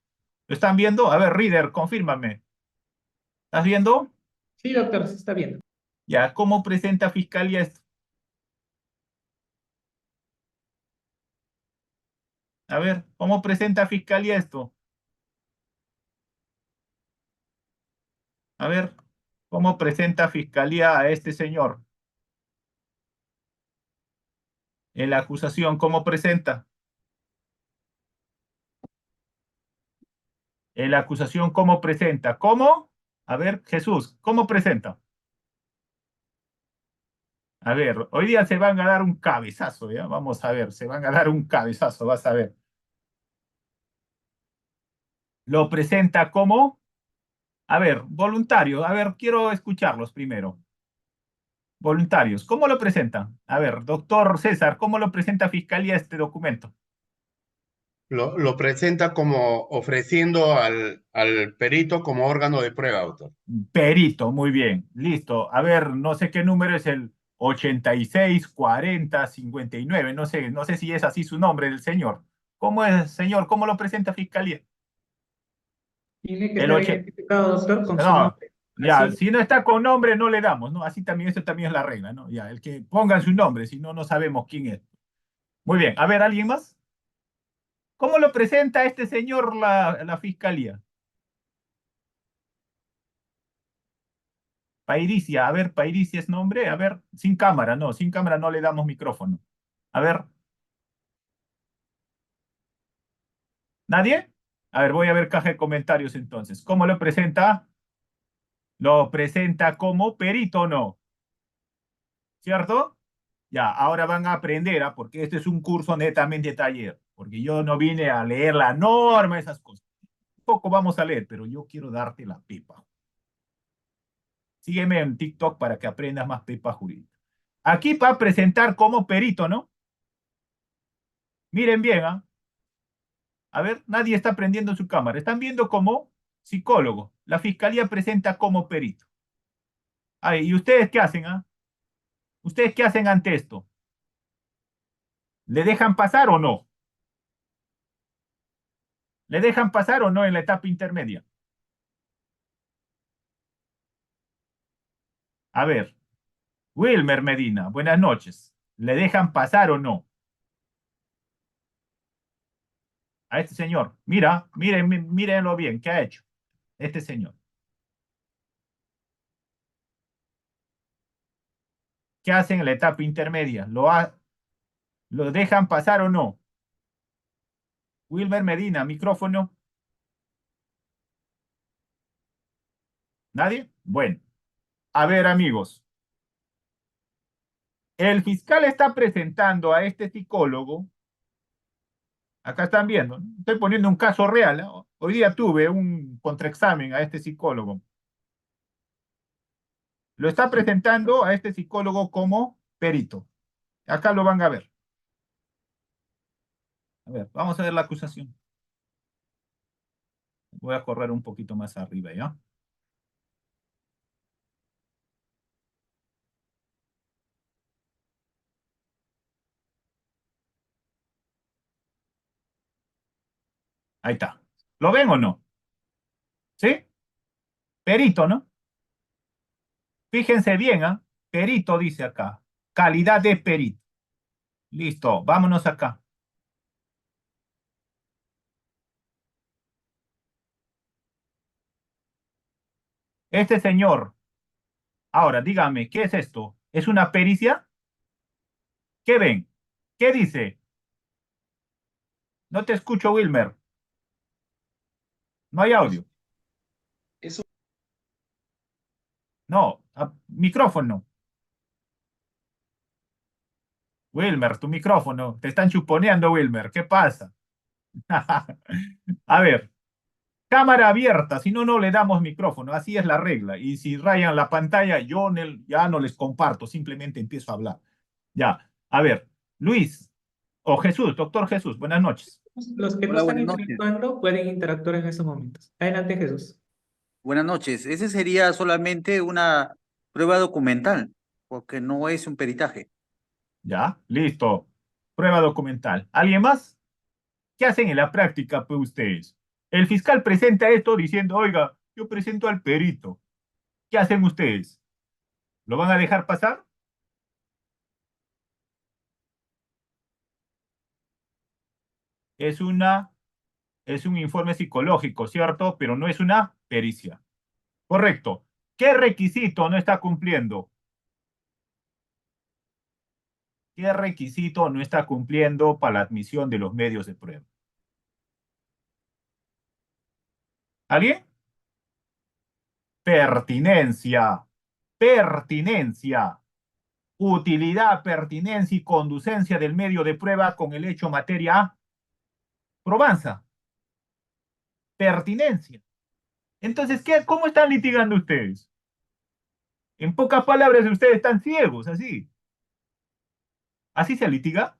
¿Lo están viendo? A ver, Reader, confírmame. ¿Estás viendo? Sí, doctor, se está viendo. Ya, ¿cómo presenta Fiscalía esto? A ver, ¿cómo presenta Fiscalía esto? A ver, ¿cómo presenta Fiscalía a este señor? En la acusación, ¿cómo presenta? En la acusación, ¿cómo presenta? ¿Cómo? A ver, Jesús, ¿cómo presenta? A ver, hoy día se van a dar un cabezazo, ¿ya? Vamos a ver, se van a dar un cabezazo, vas a ver. Lo presenta como, a ver, voluntario, a ver, quiero escucharlos primero. Voluntarios, ¿cómo lo presenta? A ver, doctor César, ¿cómo lo presenta Fiscalía este documento? Lo presenta como ofreciendo al perito como órgano de prueba, doctor. Perito, muy bien, listo. A ver, no sé qué número es el 86 40 59, no sé si es así su nombre del señor. ¿Cómo es, señor? ¿Cómo lo presenta Fiscalía? Tiene que El estar 8, identificado, doctor, con su no, nombre. ya, Así, si no está con nombre no le damos, ¿no? Así también, eso también es la regla, ¿no? Ya, el que ponga su nombre, si no, no sabemos quién es. Muy bien, a ver, ¿alguien más? ¿Cómo lo presenta este señor la Fiscalía? Pairicia, a ver, Pairicia es nombre, a ver, sin cámara no le damos micrófono. A ver, ¿nadie? A ver, voy a ver caja de comentarios entonces. ¿Cómo lo presenta? Lo presenta como perito, ¿no? ¿Cierto? Ya, ahora van a aprender, ¿ah? Porque este es un curso netamente taller, porque yo no vine a leer la norma, esas cosas. Poco vamos a leer, pero yo quiero darte la pepa. Sígueme en TikTok para que aprendas más pepa jurídica. Aquí va a presentar como perito, ¿no? Miren bien, ¿ah? A ver, nadie está prendiendo su cámara. Están viendo como psicólogo. La fiscalía presenta como perito. Ay, ¿y ustedes qué hacen, ah? ¿Ustedes qué hacen ante esto? ¿Le dejan pasar o no? ¿Le dejan pasar o no en la etapa intermedia? A ver, Wilmer Medina, buenas noches. ¿Le dejan pasar o no a este señor? Mira, mírenlo bien, ¿qué ha hecho este señor? ¿Qué hacen en la etapa intermedia? ¿Lo dejan pasar o no? Wilmer Medina, micrófono. ¿Nadie? Bueno, a ver, amigos. El fiscal está presentando a este psicólogo Acá están viendo, ¿no? Estoy poniendo un caso real, ¿no? Hoy día tuve un contraexamen a este psicólogo. Lo está presentando a este psicólogo como perito. Acá lo van a ver. A ver, vamos a ver la acusación. Voy a correr un poquito más arriba, ¿ya? Ahí está. ¿Lo ven o no? ¿Sí? Perito, ¿no? Fíjense bien, ¿ah? Perito dice acá. Calidad de perito. Listo, vámonos acá. Este señor, ahora dígame, ¿qué es esto? ¿Es una pericia? ¿Qué ven? ¿Qué dice? No te escucho, Wilmer. No hay audio. No, micrófono. Wilmer, tu micrófono. Te están chuponeando, Wilmer. ¿Qué pasa? A ver, cámara abierta, si no, no le damos micrófono. Así es la regla. Y si rayan la pantalla, yo ya no les comparto, simplemente empiezo a hablar. Ya, a ver, Luis o Jesús, doctor Jesús, buenas noches. Los que no Hola, están buenas noches. interactuando pueden interactuar en estos momentos. Adelante, Jesús. Buenas noches. Ese sería solamente una prueba documental, porque no es un peritaje. Ya, listo. Prueba documental. ¿Alguien más? ¿Qué hacen en la práctica, pues ustedes? El fiscal presenta esto diciendo, oiga, yo presento al perito. ¿Qué hacen ustedes? ¿Lo van a dejar pasar? Es es un informe psicológico, ¿cierto? Pero no es una pericia. Correcto. ¿Qué requisito no está cumpliendo? ¿Qué requisito no está cumpliendo para la admisión de los medios de prueba? ¿Alguien? Pertinencia. Pertinencia. Utilidad, pertinencia y conducencia del medio de prueba con el hecho materia probanza. Pertinencia. Entonces, ¿cómo están litigando ustedes? En pocas palabras, ustedes están ciegos, así. ¿Así se litiga?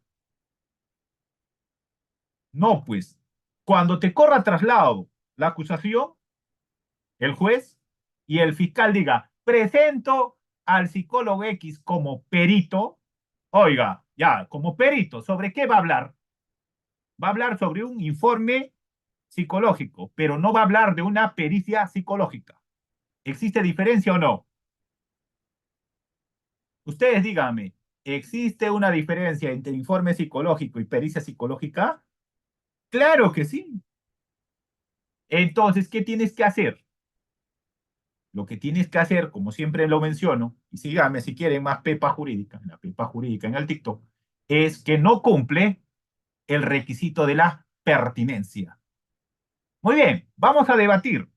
No, pues. Cuando te corra traslado la acusación, el juez y el fiscal diga, presento al psicólogo X como perito, oiga, ya, como perito, ¿sobre qué va a hablar? Va a hablar sobre un informe psicológico, pero no va a hablar de una pericia psicológica. ¿Existe diferencia o no? Ustedes díganme, ¿existe una diferencia entre informe psicológico y pericia psicológica? Claro que sí. Entonces, ¿qué tienes que hacer? Lo que tienes que hacer, como siempre lo menciono, y síganme si quieren más pepa jurídica, la pepa jurídica en el TikTok, es que no cumple el requisito de la pertinencia. Muy bien, vamos a debatir.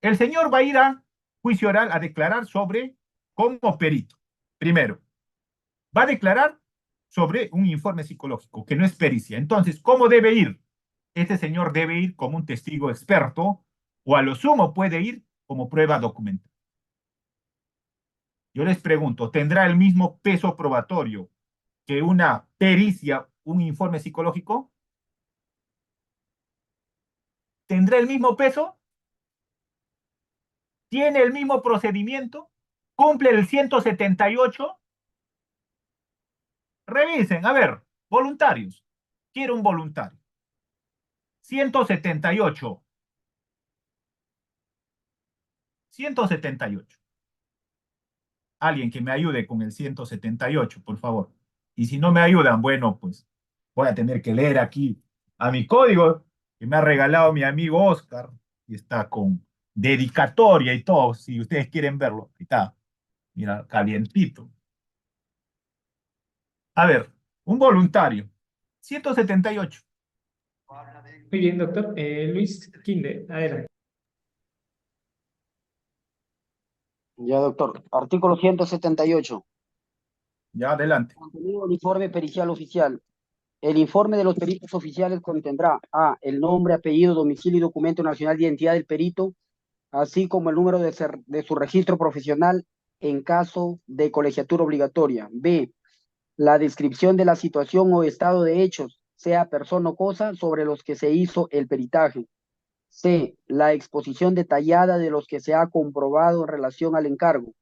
El señor va a ir a juicio oral a declarar sobre como perito. Primero, va a declarar sobre un informe psicológico, que no es pericia. Entonces, ¿cómo debe ir? Este señor debe ir como un testigo experto o a lo sumo puede ir como prueba documental. Yo les pregunto, ¿tendrá el mismo peso probatorio que una pericia, un informe psicológico? ¿Tendrá el mismo peso? ¿Tiene el mismo procedimiento? ¿Cumple el 178? Revisen, a ver, voluntarios. Quiero un voluntario. 178. 178. Alguien que me ayude con el 178, por favor. Y si no me ayudan, bueno, pues voy a tener que leer aquí a mi código que me ha regalado mi amigo Oscar y está con dedicatoria y todo, si ustedes quieren verlo. Ahí está, mira, calientito. A ver, un voluntario. 178. Muy bien, doctor. Luis Quinde, adelante. Ya, doctor. Artículo 178. Ya, adelante. Contenido del informe pericial oficial. El informe de los peritos oficiales contendrá A, el nombre, apellido, domicilio y documento nacional de identidad del perito, así como el número de su registro profesional en caso de colegiatura obligatoria. B, la descripción de la situación o estado de hechos, sea persona o cosa, sobre los que se hizo el peritaje. C, la exposición detallada de los que se ha comprobado en relación al encargo.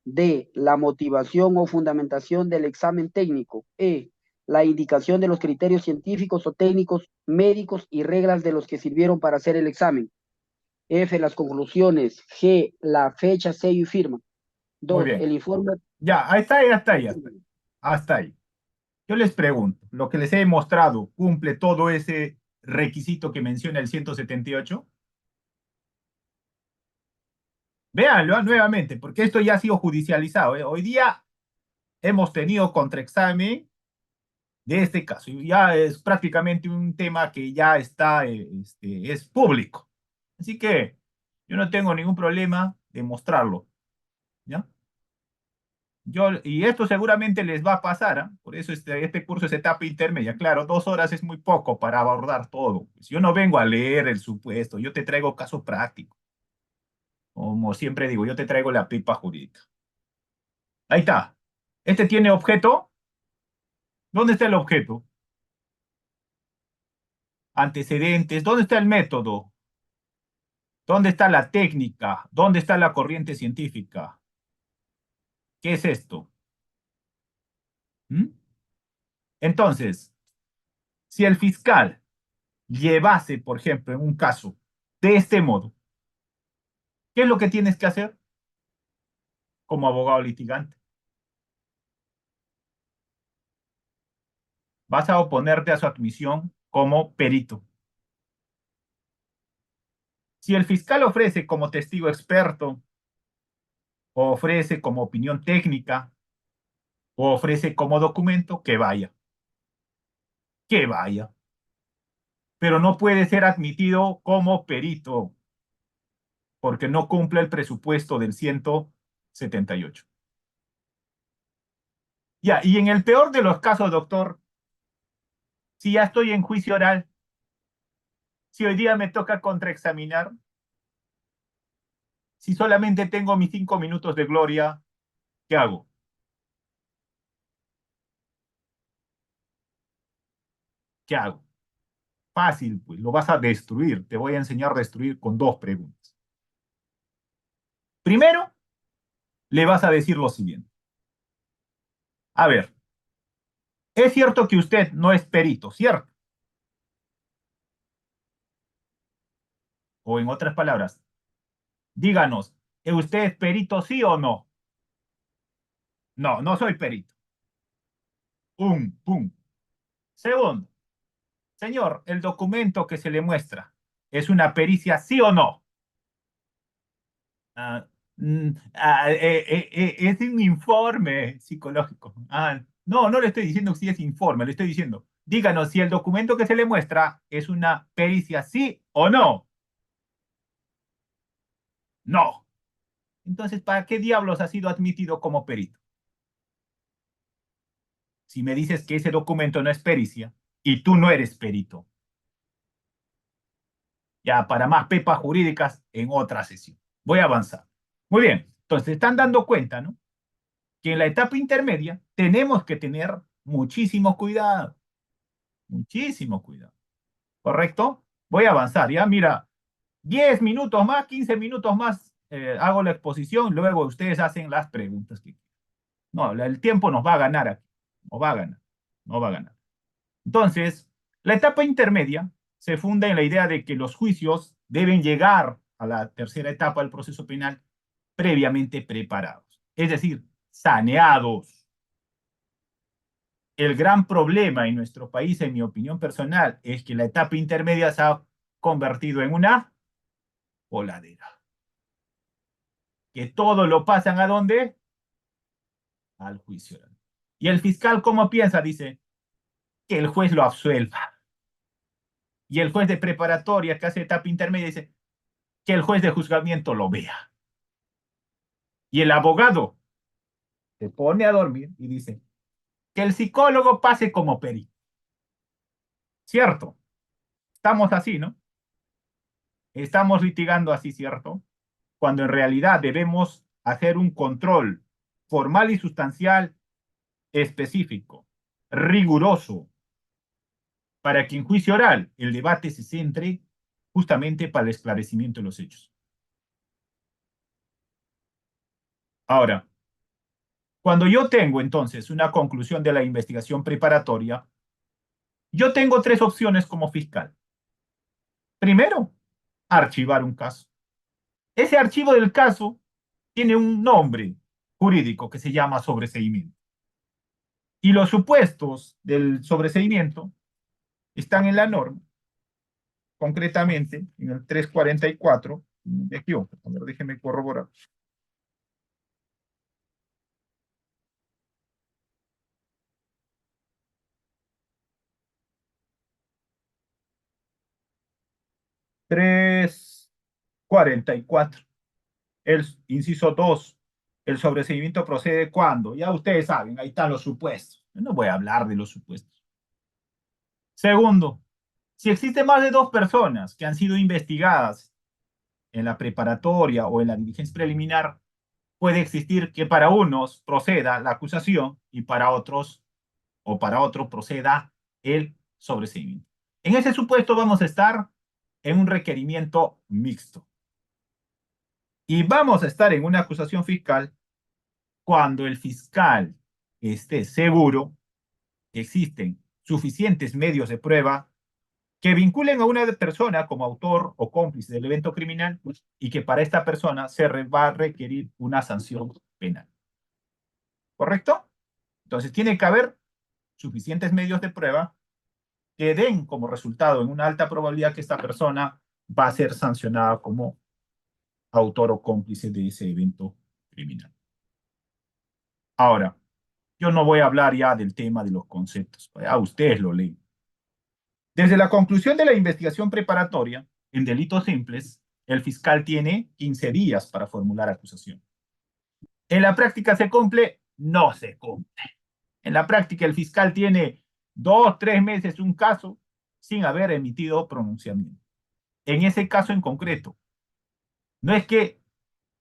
D, la motivación o fundamentación del examen técnico. E, la indicación de los criterios científicos o técnicos, médicos y reglas de los que sirvieron para hacer el examen. F, las conclusiones. G, la fecha, sello y firma. Muy 2, bien. el informe. Ya, hasta ahí. Yo les pregunto, ¿lo que les he mostrado cumple todo ese requisito que menciona el 178? Véanlo nuevamente, porque esto ya ha sido judicializado, ¿eh? Hoy día hemos tenido contraexamen de este caso, y ya es prácticamente un tema que ya está, es público. Así que yo no tengo ningún problema de mostrarlo, ¿ya? Y esto seguramente les va a pasar, ¿ah? Por eso este curso es etapa intermedia. Claro, 2 horas es muy poco para abordar todo. Pues yo no vengo a leer el supuesto, yo te traigo casos prácticos. Como siempre digo, yo te traigo la pipa jurídica. Ahí está. ¿Este tiene objeto? ¿Dónde está el objeto? Antecedentes. ¿Dónde está el método? ¿Dónde está la técnica? ¿Dónde está la corriente científica? ¿Qué es esto? ¿Mm? Entonces, si el fiscal llevase, por ejemplo, en un caso de este modo, ¿qué es lo que tienes que hacer como abogado litigante? Vas a oponerte a su admisión como perito. Si el fiscal ofrece como testigo experto, o ofrece como opinión técnica, o ofrece como documento, que vaya. Que vaya. Pero no puede ser admitido como perito, porque no cumple el presupuesto del 178. Ya, y en el peor de los casos, doctor, si ya estoy en juicio oral, si hoy día me toca contraexaminar, si solamente tengo mis 5 minutos de gloria, ¿qué hago? ¿Qué hago? Fácil, pues, lo vas a destruir. Te voy a enseñar a destruir con 2 preguntas. Primero, le vas a decir lo siguiente. A ver, es cierto que usted no es perito, ¿cierto? O en otras palabras, díganos, ¿es usted perito sí o no? No, no soy perito. Pum. Segundo, señor, el documento que se le muestra, ¿es una pericia sí o no? Ah, es un informe psicológico. No le estoy diciendo si es informe, le estoy diciendo, díganos si el documento que se le muestra es una pericia sí o no. No. Entonces, ¿para qué diablos ha sido admitido como perito? Si me dices que ese documento no es pericia y tú no eres perito. Ya, para más pepas jurídicas en otra sesión. Voy a avanzar. Muy bien, entonces están dando cuenta, ¿no? Que en la etapa intermedia tenemos que tener muchísimo cuidado. Muchísimo cuidado. ¿Correcto? Voy a avanzar, ya, mira, 10 minutos más, 15 minutos más, hago la exposición, luego ustedes hacen las preguntas que quieran. No, el tiempo nos va a ganar aquí. No va a ganar. No va a ganar. Entonces, la etapa intermedia se funda en la idea de que los juicios deben llegar a la tercera etapa del proceso penal previamente preparados, es decir, saneados. El gran problema en nuestro país, en mi opinión personal, es que la etapa intermedia se ha convertido en una coladera. Que todo lo pasan ¿a dónde? Al juicio. Y el fiscal, ¿cómo piensa? Dice que el juez lo absuelva. Y el juez de preparatoria que hace etapa intermedia dice que el juez de juzgamiento lo vea. Y el abogado se pone a dormir y dice que el psicólogo pase como perito. ¿Cierto? Estamos así, ¿no? Estamos litigando así, ¿cierto? Cuando en realidad debemos hacer un control formal y sustancial específico, riguroso, para que en juicio oral el debate se centre justamente para el esclarecimiento de los hechos. Ahora, cuando yo tengo entonces una conclusión de la investigación preparatoria, yo tengo tres opciones como fiscal. Primero, archivar un caso. Ese archivo del caso tiene un nombre jurídico que se llama sobreseimiento. Y los supuestos del sobreseimiento están en la norma, concretamente en el 344. Me equivoco, a ver, déjeme corroborar. Tres cuarenta y cuatro. El inciso 2. El sobreseimiento procede cuando. Ya ustedes saben, ahí están los supuestos. Yo no voy a hablar de los supuestos. Segundo, si existe más de dos personas que han sido investigadas en la preparatoria o en la diligencia preliminar, puede existir que para unos proceda la acusación y para otros o para otro proceda el sobreseimiento. En ese supuesto vamos a estar en un requerimiento mixto. Y vamos a estar en una acusación fiscal cuando el fiscal esté seguro que existen suficientes medios de prueba que vinculen a una persona como autor o cómplice del evento criminal y que para esta persona se va a requerir una sanción penal. ¿Correcto? Entonces tiene que haber suficientes medios de prueba que den como resultado en una alta probabilidad que esta persona va a ser sancionada como autor o cómplice de ese evento criminal. Ahora, yo no voy a hablar ya del tema de los conceptos, ya ustedes lo leen. Desde la conclusión de la investigación preparatoria, en delitos simples, el fiscal tiene 15 días para formular acusación. ¿En la práctica se cumple? No se cumple. En la práctica el fiscal tiene 2, 3 meses un caso sin haber emitido pronunciamiento. En ese caso en concreto, no es que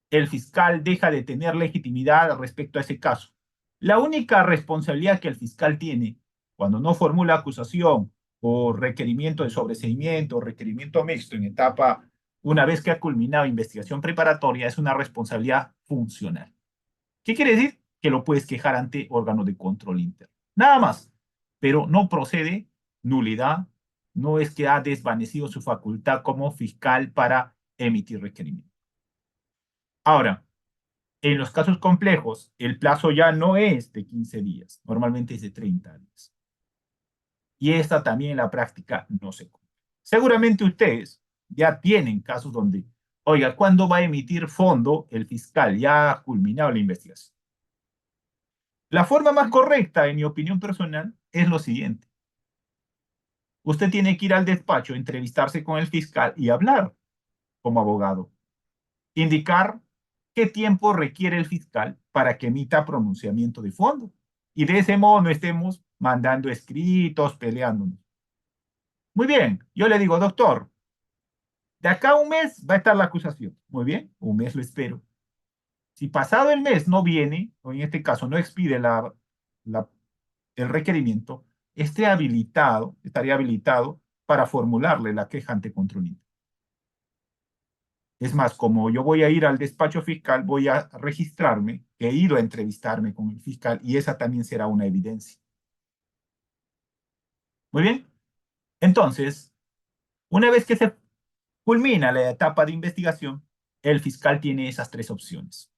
el fiscal deja de tener legitimidad respecto a ese caso. La única responsabilidad que el fiscal tiene cuando no formula acusación o requerimiento de sobreseimiento o requerimiento mixto en etapa, una vez que ha culminado investigación preparatoria, es una responsabilidad funcional. ¿Qué quiere decir? Que lo puedes quejar ante órgano de control interno. Nada más. Pero no procede nulidad, no es que ha desvanecido su facultad como fiscal para emitir requerimiento. Ahora, en los casos complejos, el plazo ya no es de 15 días, normalmente es de 30 días. Y esta también en la práctica no se cumple. Seguramente ustedes ya tienen casos donde, oiga, ¿cuándo va a emitir fondo el fiscal? Ya ha culminado la investigación. La forma más correcta, en mi opinión personal, es lo siguiente. Usted tiene que ir al despacho, entrevistarse con el fiscal y hablar como abogado. Indicar qué tiempo requiere el fiscal para que emita pronunciamiento de fondo. Y de ese modo no estemos mandando escritos, peleándonos. Muy bien, yo le digo, doctor, de acá a un mes va a estar la acusación. Muy bien, un mes lo espero. Si pasado el mes no viene, o en este caso no expide el requerimiento, estaría habilitado para formularle la queja ante control interno. Es más, como yo voy a ir al despacho fiscal, voy a registrarme, he ido a entrevistarme con el fiscal y esa también será una evidencia. Muy bien. Entonces, una vez que se culmina la etapa de investigación, el fiscal tiene esas tres opciones.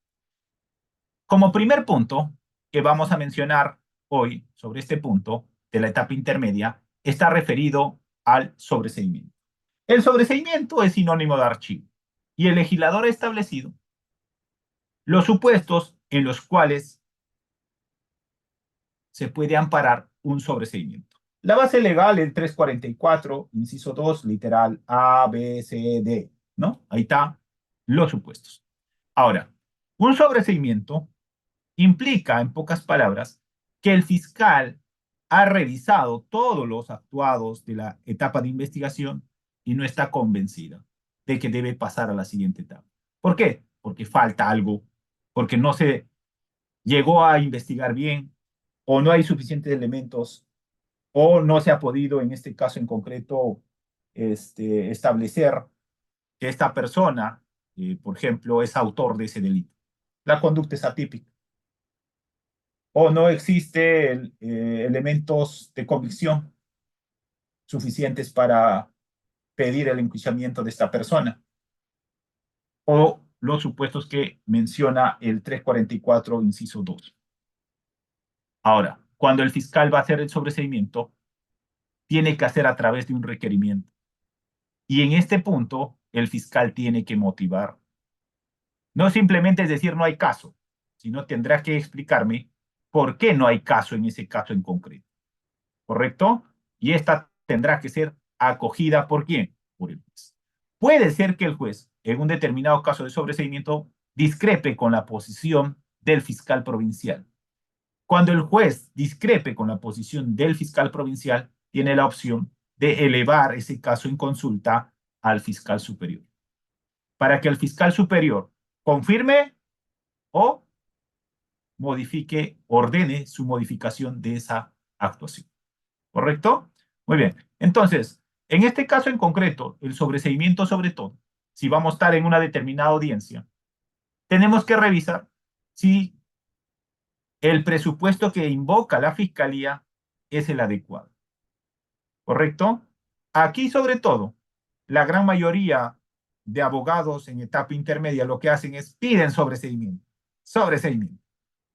Como primer punto que vamos a mencionar hoy sobre este punto de la etapa intermedia, está referido al sobreseimiento. El sobreseimiento es sinónimo de archivo y el legislador ha establecido los supuestos en los cuales se puede amparar un sobreseimiento. La base legal, el 344, inciso 2, literal A, B, C, D, ¿no? Ahí está los supuestos. Ahora, un sobreseimiento implica, en pocas palabras, que el fiscal ha revisado todos los actuados de la etapa de investigación y no está convencida de que debe pasar a la siguiente etapa. ¿Por qué? Porque falta algo, porque no se llegó a investigar bien, o no hay suficientes elementos, o no se ha podido, en este caso en concreto, establecer que esta persona, por ejemplo, es autor de ese delito. La conducta es atípica. O no existen elementos de convicción suficientes para pedir el enjuiciamiento de esta persona. O los supuestos que menciona el 344, inciso 2. Ahora, cuando el fiscal va a hacer el sobreseimiento, tiene que hacer a través de un requerimiento. Y en este punto, el fiscal tiene que motivar. No simplemente es decir no hay caso, sino tendrá que explicarme por qué no hay caso en ese caso en concreto. ¿Correcto? Y esta tendrá que ser acogida ¿por quién? Por el juez. Puede ser que el juez, en un determinado caso de sobreseimiento, discrepe con la posición del fiscal provincial. Cuando el juez discrepe con la posición del fiscal provincial, tiene la opción de elevar ese caso en consulta al fiscal superior, para que el fiscal superior confirme o modifique, ordene su modificación de esa actuación. ¿Correcto? Muy bien. Entonces, en este caso en concreto, el sobreseimiento sobre todo, si vamos a estar en una determinada audiencia, tenemos que revisar si el presupuesto que invoca la fiscalía es el adecuado. ¿Correcto? Aquí, sobre todo, la gran mayoría de abogados en etapa intermedia lo que hacen es piden sobreseimiento,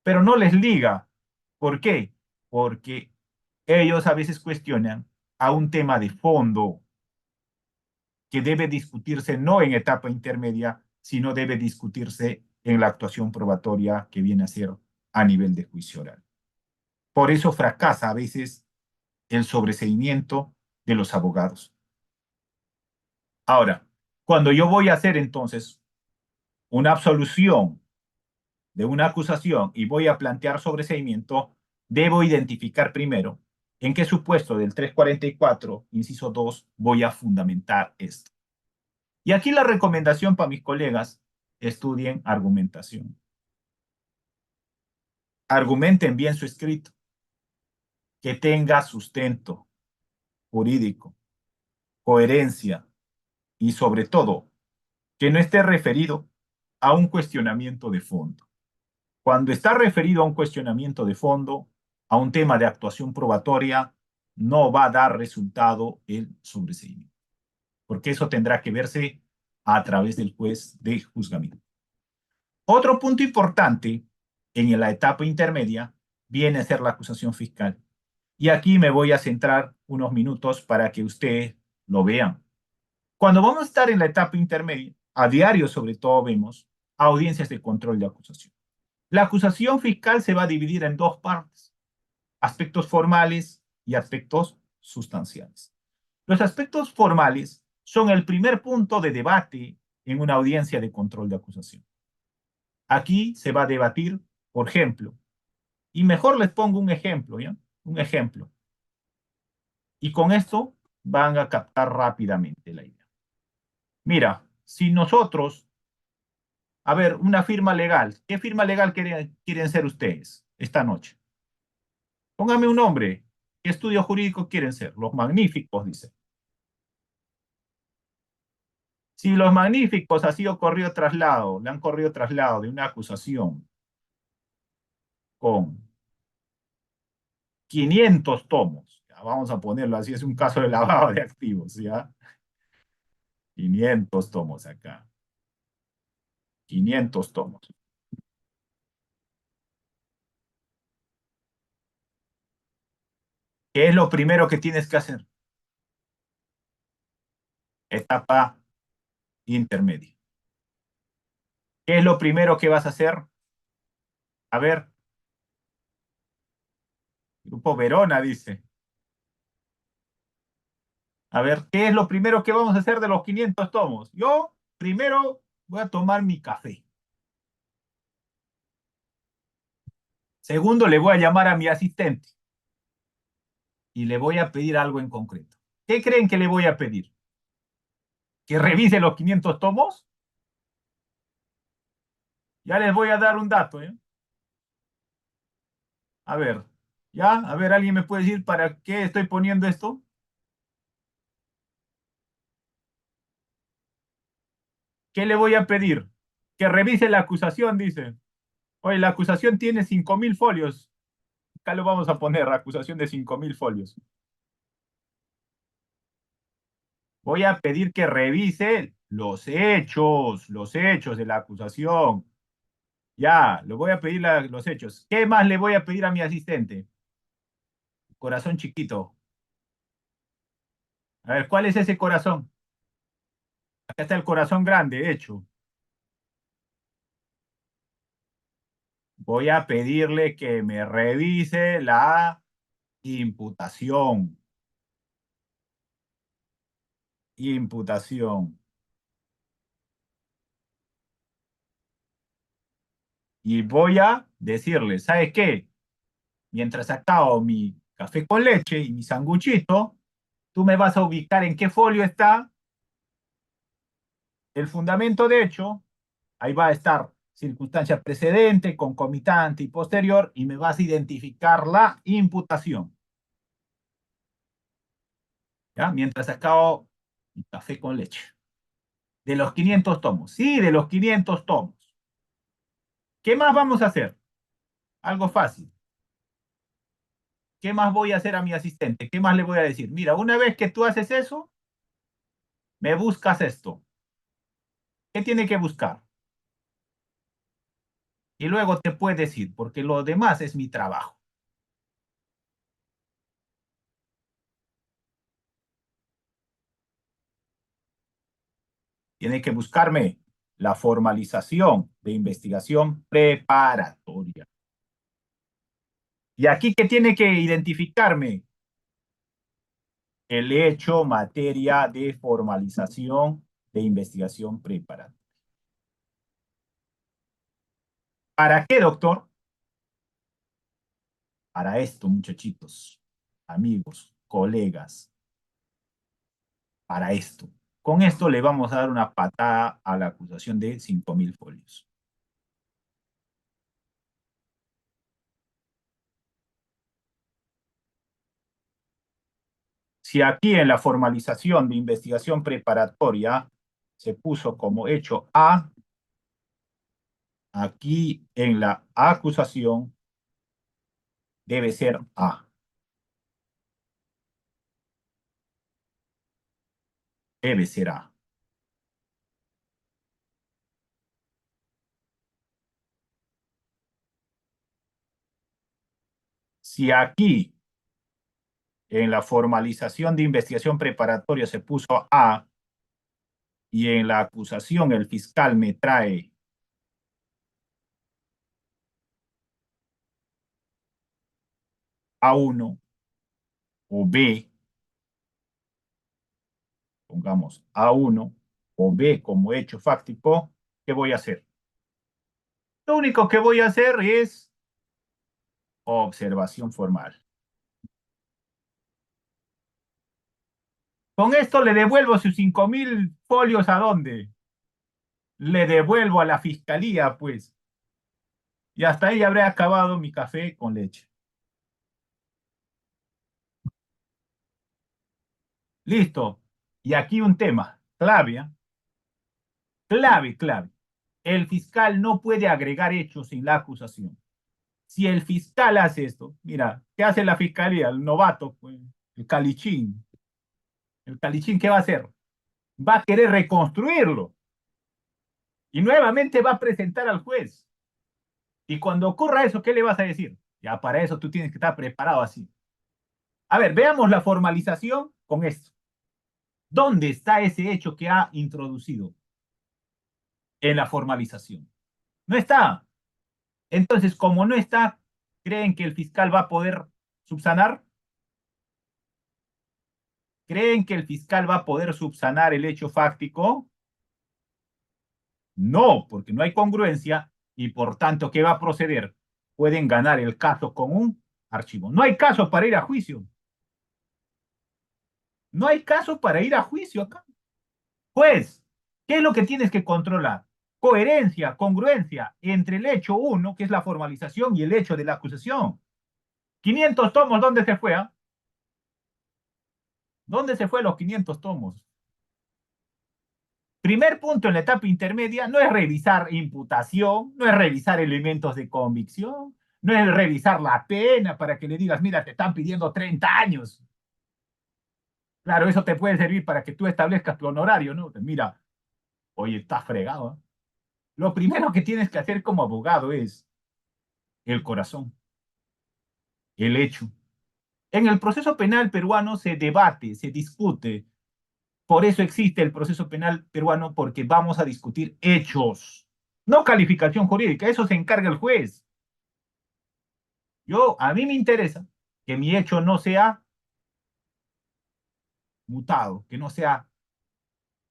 pero no les liga. ¿Por qué? Porque ellos a veces cuestionan a un tema de fondo que debe discutirse no en etapa intermedia, sino debe discutirse en la actuación probatoria que viene a ser a nivel de juicio oral. Por eso fracasa a veces el sobreseimiento de los abogados. Ahora, cuando yo voy a hacer entonces una absolución de una acusación y voy a plantear sobreseimiento, debo identificar primero en qué supuesto del 344, inciso 2, voy a fundamentar esto. Y aquí la recomendación para mis colegas, estudien argumentación. Argumenten bien su escrito, que tenga sustento jurídico, coherencia y sobre todo, que no esté referido a un cuestionamiento de fondo. Cuando está referido a un cuestionamiento de fondo, a un tema de actuación probatoria, no va a dar resultado el sobreseimiento, porque eso tendrá que verse a través del juez de juzgamiento. Otro punto importante en la etapa intermedia viene a ser la acusación fiscal. Y aquí me voy a centrar unos minutos para que ustedes lo vean. Cuando vamos a estar en la etapa intermedia, a diario sobre todo vemos audiencias de control de acusación. La acusación fiscal se va a dividir en dos partes, aspectos formales y aspectos sustanciales. Los aspectos formales son el primer punto de debate en una audiencia de control de acusación. Aquí se va a debatir, por ejemplo, y mejor les pongo un ejemplo, ¿ya? Un ejemplo. Y con esto van a captar rápidamente la idea. Mira, si nosotros, a ver, una firma legal, ¿qué firma legal quieren ser ustedes esta noche? Póngame un nombre. ¿Qué estudio jurídico quieren ser? Los magníficos, dice. Si los magníficos ha sido corrido traslado, le han corrido traslado de una acusación con 500 tomos, ya vamos a ponerlo así, es un caso de lavado de activos, ¿ya? 500 tomos acá. 500 tomos. ¿Qué es lo primero que tienes que hacer? Etapa intermedia. ¿Qué es lo primero que vas a hacer? A ver. Grupo Verona dice. A ver, ¿qué es lo primero que vamos a hacer de los 500 tomos? Yo primero voy a tomar mi café. Segundo, le voy a llamar a mi asistente. y le voy a pedir algo en concreto. ¿Qué creen que le voy a pedir? ¿Que revise los 500 tomos? Ya les voy a dar un dato, ¿eh? A ver, ¿ya? A ver, ¿alguien me puede decir para qué estoy poniendo esto? ¿Qué le voy a pedir? Que revise la acusación, dice. Oye, la acusación tiene 5.000 folios. Acá lo vamos a poner, acusación de 5.000 folios. Voy a pedir que revise los hechos de la acusación. Ya, le voy a pedir los hechos. ¿Qué más le voy a pedir a mi asistente? Corazón chiquito. A ver, ¿cuál es ese corazón? Acá está el corazón grande, hecho. Voy a pedirle que me revise la imputación. Imputación. Y voy a decirle, ¿sabes qué? Mientras acabo mi café con leche y mi sanguchito, tú me vas a ubicar en qué folio está el fundamento de hecho. Ahí va a estar circunstancia precedente, concomitante y posterior, y me vas a identificar la imputación. ¿Ya? Mientras acabo mi café con leche. De los 500 tomos. Sí, de los 500 tomos. ¿Qué más vamos a hacer? Algo fácil. ¿Qué más voy a hacer a mi asistente? ¿Qué más le voy a decir? Mira, una vez que tú haces eso, me buscas esto. ¿Qué tiene que buscar? Y luego te puede decir, porque lo demás es mi trabajo. Tiene que buscarme la formalización de investigación preparatoria. Y aquí, ¿qué tiene que identificarme? El hecho, materia de formalización de investigación preparatoria. ¿Para qué, doctor? Para esto, muchachitos, amigos, colegas, para esto. Con esto le vamos a dar una patada a la acusación de 5.000 folios. Si aquí en la formalización de investigación preparatoria se puso como hecho A, aquí en la acusación debe ser A. Debe ser A. Si aquí en la formalización de investigación preparatoria se puso A y en la acusación el fiscal me trae A1 o B, pongamos A1 o B como hecho fáctico, ¿qué voy a hacer? Lo único que voy a hacer es observación formal. Con esto le devuelvo sus 5.000 folios, ¿a dónde? Le devuelvo a la fiscalía, pues. Y hasta ahí habré acabado mi café con leche. Listo. Y aquí un tema clave, ¿eh? Clave. El fiscal no puede agregar hechos en la acusación. Si el fiscal hace esto, mira, ¿qué hace la fiscalía? El novato, pues, el calichín. El calichín, ¿qué va a hacer? Va a querer reconstruirlo. Y nuevamente va a presentar al juez. Y cuando ocurra eso, ¿qué le vas a decir? Ya para eso tú tienes que estar preparado así. A ver, veamos la formalización con esto. ¿Dónde está ese hecho que ha introducido? En la formalización. No está. Entonces, como no está, ¿creen que el fiscal va a poder subsanar? ¿Creen que el fiscal va a poder subsanar el hecho fáctico? No, porque no hay congruencia y por tanto, ¿qué va a proceder? Pueden ganar el caso con un archivo. No hay caso para ir a juicio. No hay caso para ir a juicio acá. Pues, ¿qué es lo que tienes que controlar? Coherencia, congruencia entre el hecho 1, que es la formalización, y el hecho de la acusación. 500 tomos, ¿dónde se fue? ¿Dónde se fue los 500 tomos? Primer punto en la etapa intermedia no es revisar imputación, no es revisar elementos de convicción, no es revisar la pena para que le digas, mira, te están pidiendo 30 años. Claro, eso te puede servir para que tú establezcas tu honorario, ¿no? Mira, oye, estás fregado, ¿eh? Lo primero que tienes que hacer como abogado es el corazón, el hecho. En el proceso penal peruano se debate, se discute. Por eso existe el proceso penal peruano, porque vamos a discutir hechos, no calificación jurídica. Eso se encarga el juez. A mí me interesa que mi hecho no sea mutado, que no sea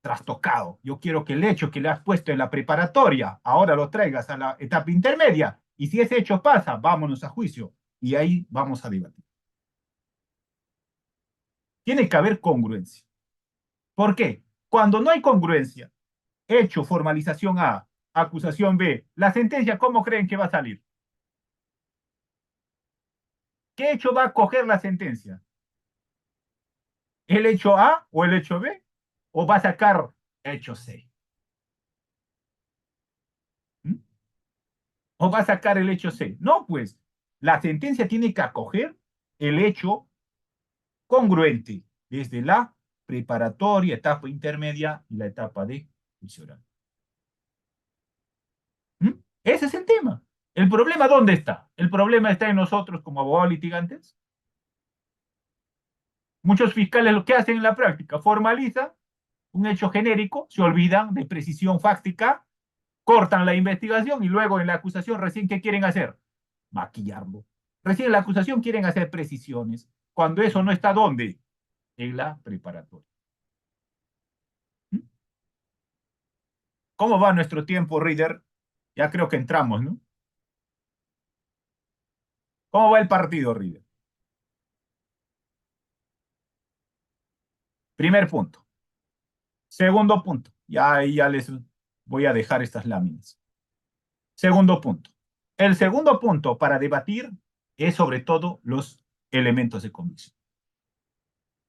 trastocado. Yo quiero que el hecho que le has puesto en la preparatoria, ahora lo traigas a la etapa intermedia, y si ese hecho pasa, vámonos a juicio, y ahí vamos a debatir. Tiene que haber congruencia. ¿Por qué? Cuando no hay congruencia, hecho, formalización A, acusación B, la sentencia, ¿cómo creen que va a salir? ¿Qué hecho va a coger la sentencia? ¿El hecho A o el hecho B? ¿O va a sacar hecho C? ¿Mm? ¿O va a sacar el hecho C? No, pues la sentencia tiene que acoger el hecho congruente desde la preparatoria, etapa intermedia y la etapa de juicio oral. ¿Mm? Ese es el tema. ¿El problema dónde está? El problema está en nosotros como abogados litigantes. Muchos fiscales lo que hacen en la práctica, formalizan un hecho genérico, se olvidan de precisión fáctica, cortan la investigación y luego en la acusación recién, ¿qué quieren hacer? Maquillarlo. Recién en la acusación quieren hacer precisiones, cuando eso no está ¿dónde? En la preparatoria. ¿Mm? ¿Cómo va nuestro tiempo, Reader? Ya creo que entramos, ¿no? ¿Cómo va el partido, Reader? Primer punto. Segundo punto. Ya les voy a dejar estas láminas. Segundo punto. El segundo punto para debatir es sobre todo los elementos de convicción.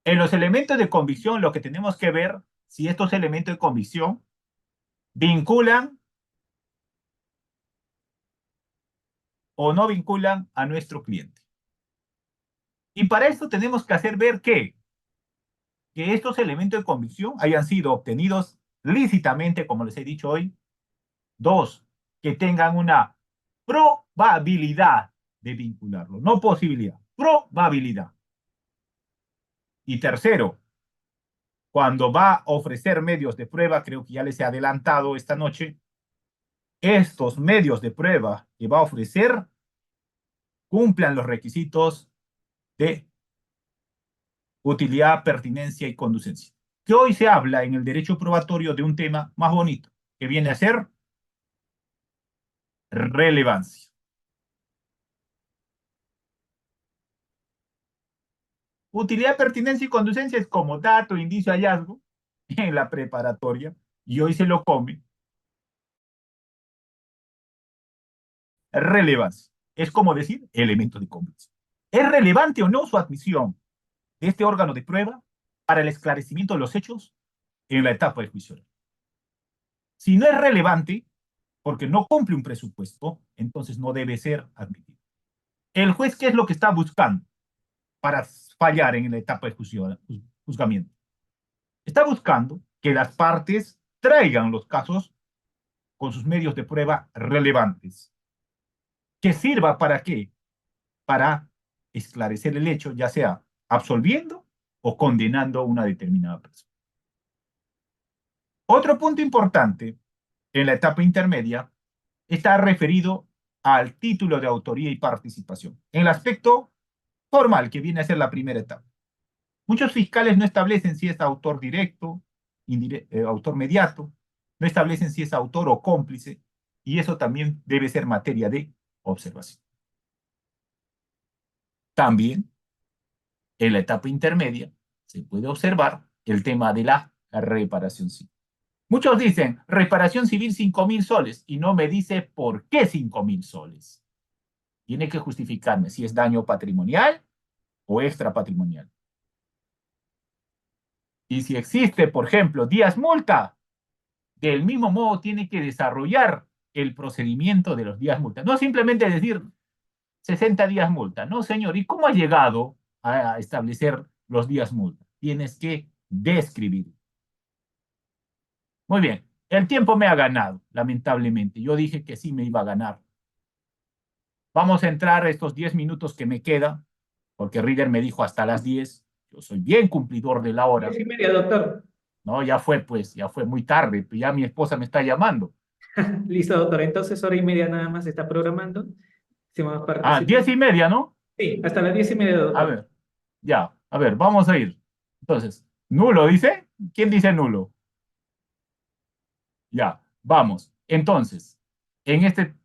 En los elementos de convicción lo que tenemos que ver si estos elementos de convicción vinculan o no vinculan a nuestro cliente. Y para esto tenemos que hacer ver que estos elementos de convicción hayan sido obtenidos lícitamente, como les he dicho hoy. Dos, que tengan una probabilidad de vincularlo, no posibilidad, probabilidad. Y tercero, cuando va a ofrecer medios de prueba, creo que ya les he adelantado esta noche, estos medios de prueba que va a ofrecer cumplan los requisitos de utilidad, pertinencia y conducencia. Que hoy se habla en el derecho probatorio de un tema más bonito, que viene a ser relevancia. Utilidad, pertinencia y conducencia es como dato, indicio, hallazgo en la preparatoria, y hoy se lo come. Relevancia es como decir elemento de convicción. ¿Es relevante o no su admisión de este órgano de prueba para el esclarecimiento de los hechos en la etapa de juicio? Si no es relevante, porque no cumple un presupuesto, entonces no debe ser admitido. ¿El juez qué es lo que está buscando para fallar en la etapa de juzgamiento? Está buscando que las partes traigan los casos con sus medios de prueba relevantes. ¿Que sirva para qué? Para esclarecer el hecho, ya sea absolviendo o condenando a una determinada persona. Otro punto importante en la etapa intermedia está referido al título de autoría y participación, en el aspecto formal que viene a ser la primera etapa. Muchos fiscales no establecen si es autor directo, autor mediato, no establecen si es autor o cómplice, y eso también debe ser materia de observación. También, en la etapa intermedia, se puede observar el tema de la reparación civil. Muchos dicen, reparación civil 5.000 soles, y no me dice por qué 5.000 soles. Tiene que justificarme si es daño patrimonial o extrapatrimonial. Y si existe, por ejemplo, días multa, del mismo modo tiene que desarrollar el procedimiento de los días multa. No simplemente decir 60 días multa. No, señor. ¿Y cómo ha llegado a establecer los días multa? Tienes que describir. Muy bien. El tiempo me ha ganado, lamentablemente. Yo dije que sí me iba a ganar. Vamos a entrar a estos 10 minutos que me queda, porque Reader me dijo hasta las 10. Yo soy bien cumplidor de la hora. 10:30, doctor. No, ya fue, pues, ya fue muy tarde. Ya mi esposa me está llamando. Listo, doctor. Entonces, 1:30 nada más se está programando. Si vamos a Ah, participar. 10:30, ¿no? Sí, hasta las 10:30, A doctor. ver, ya, a ver, vamos a ir. Entonces, ¿nulo dice? ¿Quién dice nulo? Ya, vamos. Entonces,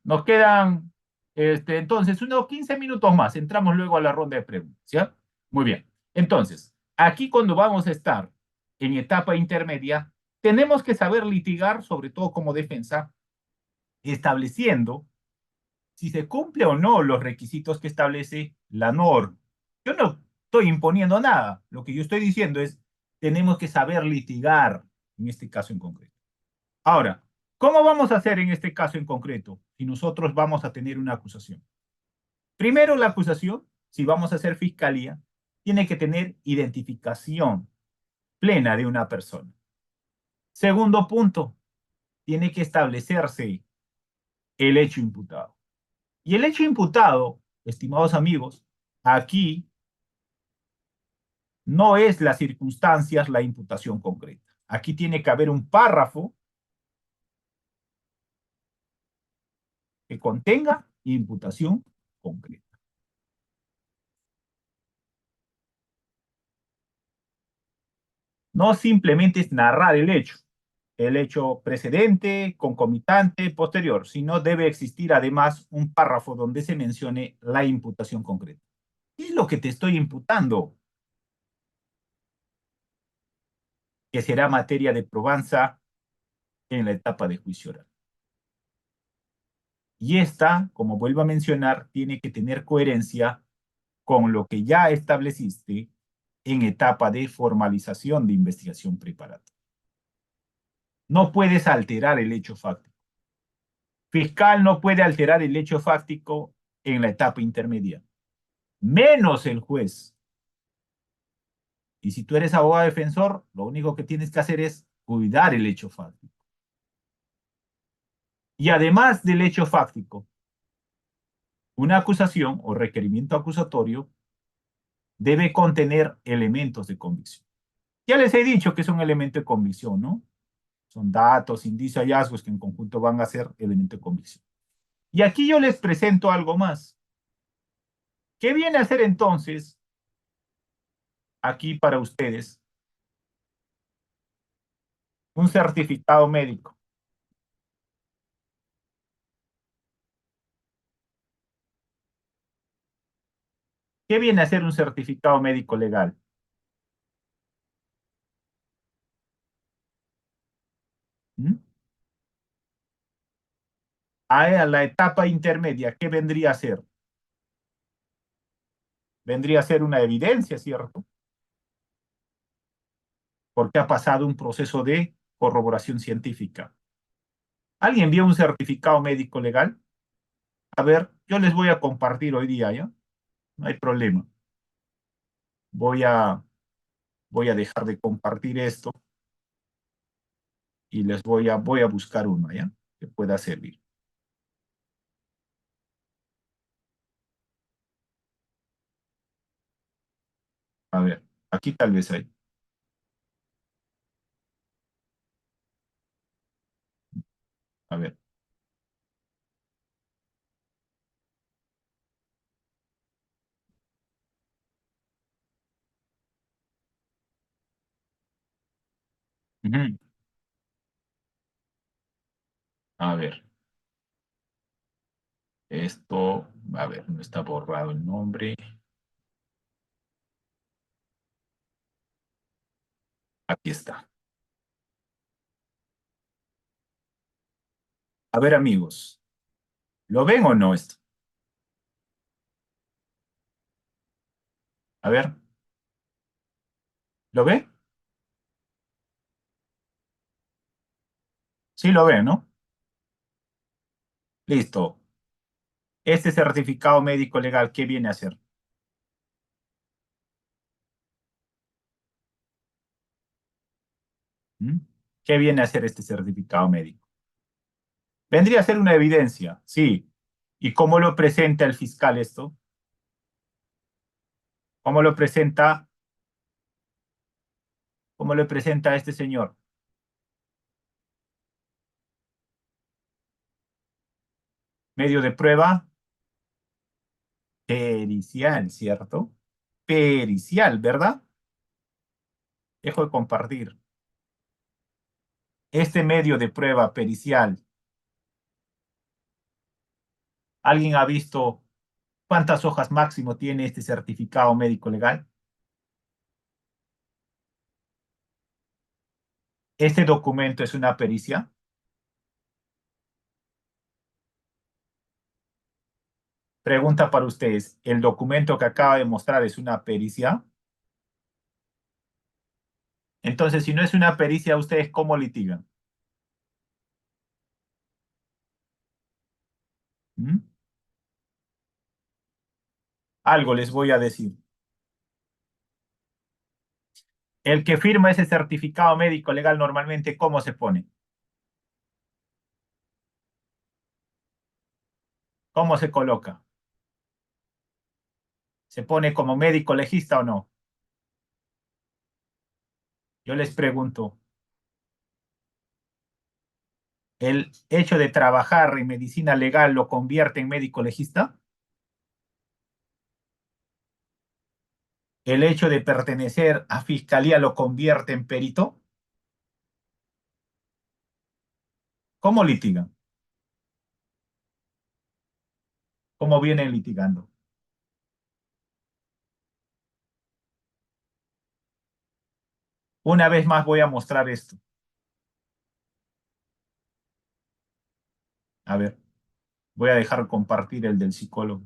nos quedan, entonces, unos 15 minutos más. Entramos luego a la ronda de preguntas, ¿ya? Muy bien. Entonces, aquí cuando vamos a estar en etapa intermedia, tenemos que saber litigar, sobre todo como defensa, estableciendo si se cumple o no los requisitos que establece la norma. Yo no estoy imponiendo nada. Lo que yo estoy diciendo es, tenemos que saber litigar en este caso en concreto. Ahora, ¿cómo vamos a hacer en este caso en concreto si nosotros vamos a tener una acusación? Primero, la acusación, si vamos a hacer fiscalía, tiene que tener identificación plena de una persona. Segundo punto, tiene que establecerse el hecho imputado. Y el hecho imputado, estimados amigos, aquí no es las circunstancias, la imputación concreta. Aquí tiene que haber un párrafo que contenga imputación concreta. No simplemente es narrar el hecho precedente, concomitante, posterior, sino debe existir además un párrafo donde se mencione la imputación concreta. ¿Qué es lo que te estoy imputando? Que será materia de probanza en la etapa de juicio oral. Y esta, como vuelvo a mencionar, tiene que tener coherencia con lo que ya estableciste en etapa de formalización de investigación preparatoria. No puedes alterar el hecho fáctico. Fiscal no puede alterar el hecho fáctico en la etapa intermedia, menos el juez. Y si tú eres abogado defensor, lo único que tienes que hacer es cuidar el hecho fáctico. Y además del hecho fáctico, una acusación o requerimiento acusatorio debe contener elementos de convicción. Ya les he dicho que es un elemento de convicción, ¿no? Son datos, indicios, hallazgos que en conjunto van a ser elemento de convicción. Y aquí yo les presento algo más. ¿Qué viene a ser entonces aquí para ustedes un certificado médico? ¿Qué viene a ser un certificado médico legal? ¿Mm? A la etapa intermedia, ¿qué vendría a ser? Vendría a ser una evidencia, ¿cierto? Porque ha pasado un proceso de corroboración científica. ¿Alguien vio un certificado médico legal? A ver, yo les voy a compartir hoy día, ¿ya? No hay problema. Voy a, voy a dejar de compartir esto y voy a buscar uno, ¿ya? Que pueda servir. A ver, aquí tal vez hay. A ver. Ujú. A ver. Esto, a ver, no está borrado el nombre. Aquí está. A ver, amigos, ¿lo ven o no esto? A ver, ¿lo ven? Sí lo ven, ¿no? Listo. Este certificado médico legal, ¿qué viene a hacer? ¿Mm? ¿Qué viene a hacer este certificado médico? Vendría a ser una evidencia, sí. ¿Y cómo lo presenta el fiscal esto? ¿Cómo lo presenta? ¿Cómo lo presenta este señor? Medio de prueba pericial, ¿cierto? Pericial, ¿verdad? Dejo de compartir. Este medio de prueba pericial, ¿alguien ha visto cuántas hojas máximo tiene este certificado médico legal? ¿Este documento es una pericia? Pregunta para ustedes, ¿el documento que acaba de mostrar es una pericia? Entonces, si no es una pericia, ¿ustedes cómo litigan? ¿Mm? Algo les voy a decir. El que firma ese certificado médico legal normalmente, ¿cómo se pone? ¿Cómo se coloca? ¿Se pone como médico legista o no? Yo les pregunto, ¿el hecho de trabajar en medicina legal lo convierte en médico legista? ¿El hecho de pertenecer a fiscalía lo convierte en perito? ¿Cómo litigan? ¿Cómo vienen litigando? Una vez más voy a mostrar esto. A ver, voy a dejar compartir el del psicólogo.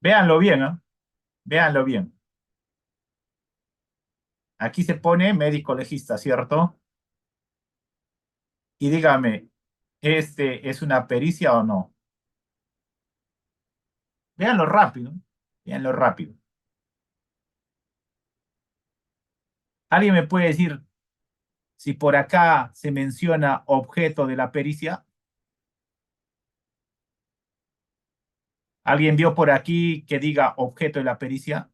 Véanlo bien, ¿eh? Véanlo bien. Aquí se pone médico legista, ¿cierto? Y dígame, ¿este es una pericia o no? Véanlo rápido, véanlo rápido. ¿Alguien me puede decir si por acá se menciona objeto de la pericia? ¿Alguien vio por aquí que diga objeto de la pericia?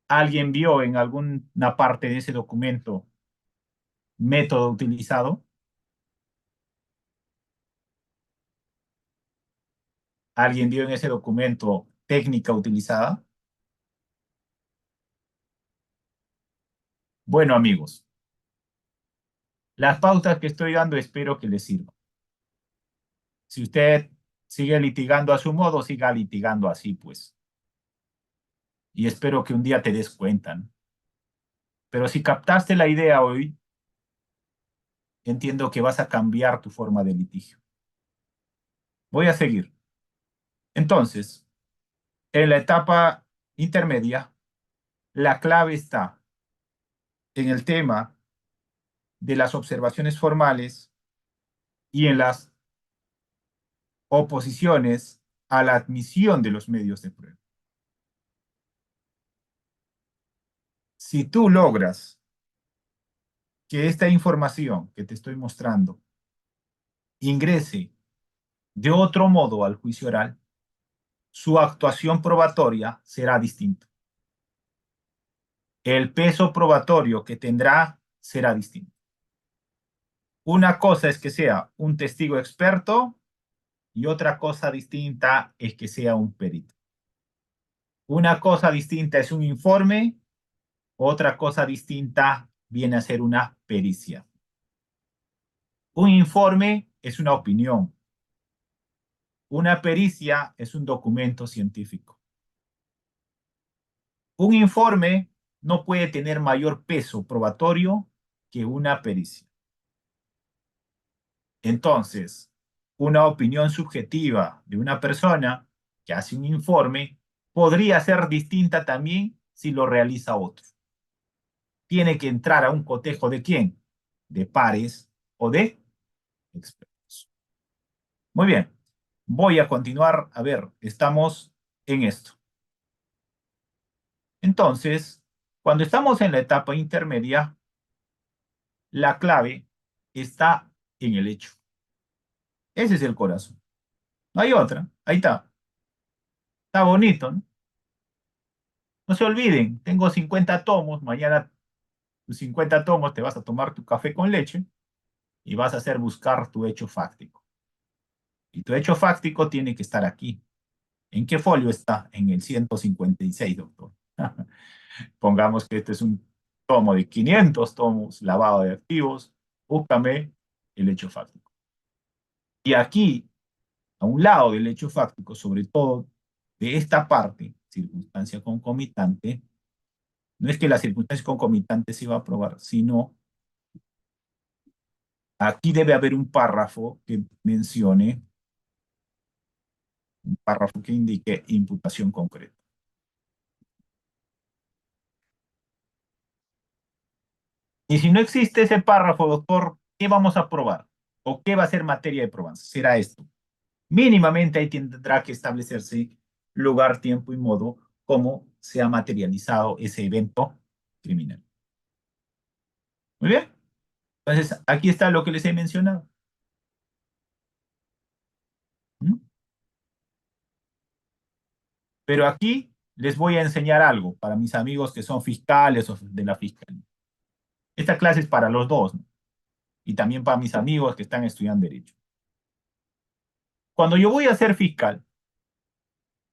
¿Alguien vio en alguna parte de ese documento método utilizado? ¿Alguien vio en ese documento técnica utilizada? Bueno, amigos, las pautas que estoy dando espero que les sirvan. Si usted sigue litigando a su modo, siga litigando así, pues. Y espero que un día te des cuenta, ¿no? Pero si captaste la idea hoy, entiendo que vas a cambiar tu forma de litigio. Voy a seguir. Entonces, en la etapa intermedia, la clave está en el tema de las observaciones formales y en las oposiciones a la admisión de los medios de prueba. Si tú logras que esta información que te estoy mostrando ingrese de otro modo al juicio oral, su actuación probatoria será distinta. El peso probatorio que tendrá será distinto. Una cosa es que sea un testigo experto y otra cosa distinta es que sea un perito. Una cosa distinta es un informe Otra cosa distinta viene a ser una pericia. Un informe es una opinión. Una pericia es un documento científico. Un informe no puede tener mayor peso probatorio que una pericia. Entonces, una opinión subjetiva de una persona que hace un informe podría ser distinta también si lo realiza otro. Tiene que entrar a un cotejo ¿de quién? De pares o de expertos. Muy bien, voy a continuar. A ver, estamos en esto. Entonces, cuando estamos en la etapa intermedia, la clave está en el hecho. Ese es el corazón. No hay otra. Ahí está. Está bonito, ¿no? No se olviden, tengo 50 tomos. Mañana tus 50 tomos te vas a tomar tu café con leche y vas a hacer buscar tu hecho fáctico. Y tu hecho fáctico tiene que estar aquí. ¿En qué folio está? En el 156, doctor. Pongamos que este es un tomo de 500 tomos, lavado de activos. Búscame el hecho fáctico. Y aquí, a un lado del hecho fáctico, sobre todo de esta parte, circunstancia concomitante, no es que la circunstancia concomitante se va a probar, sino aquí debe haber un párrafo que mencione, un párrafo que indique imputación concreta. Y si no existe ese párrafo, doctor, ¿qué vamos a probar? ¿O qué va a ser materia de probanza? Será esto. Mínimamente ahí tendrá que establecerse lugar, tiempo y modo, cómo se ha materializado ese evento criminal. Muy bien. Entonces, aquí está lo que les he mencionado. ¿Mm? Pero aquí les voy a enseñar algo para mis amigos que son fiscales o de la fiscalía. Esta clase es para los dos, ¿no? Y también para mis amigos que están estudiando Derecho. Cuando yo voy a ser fiscal,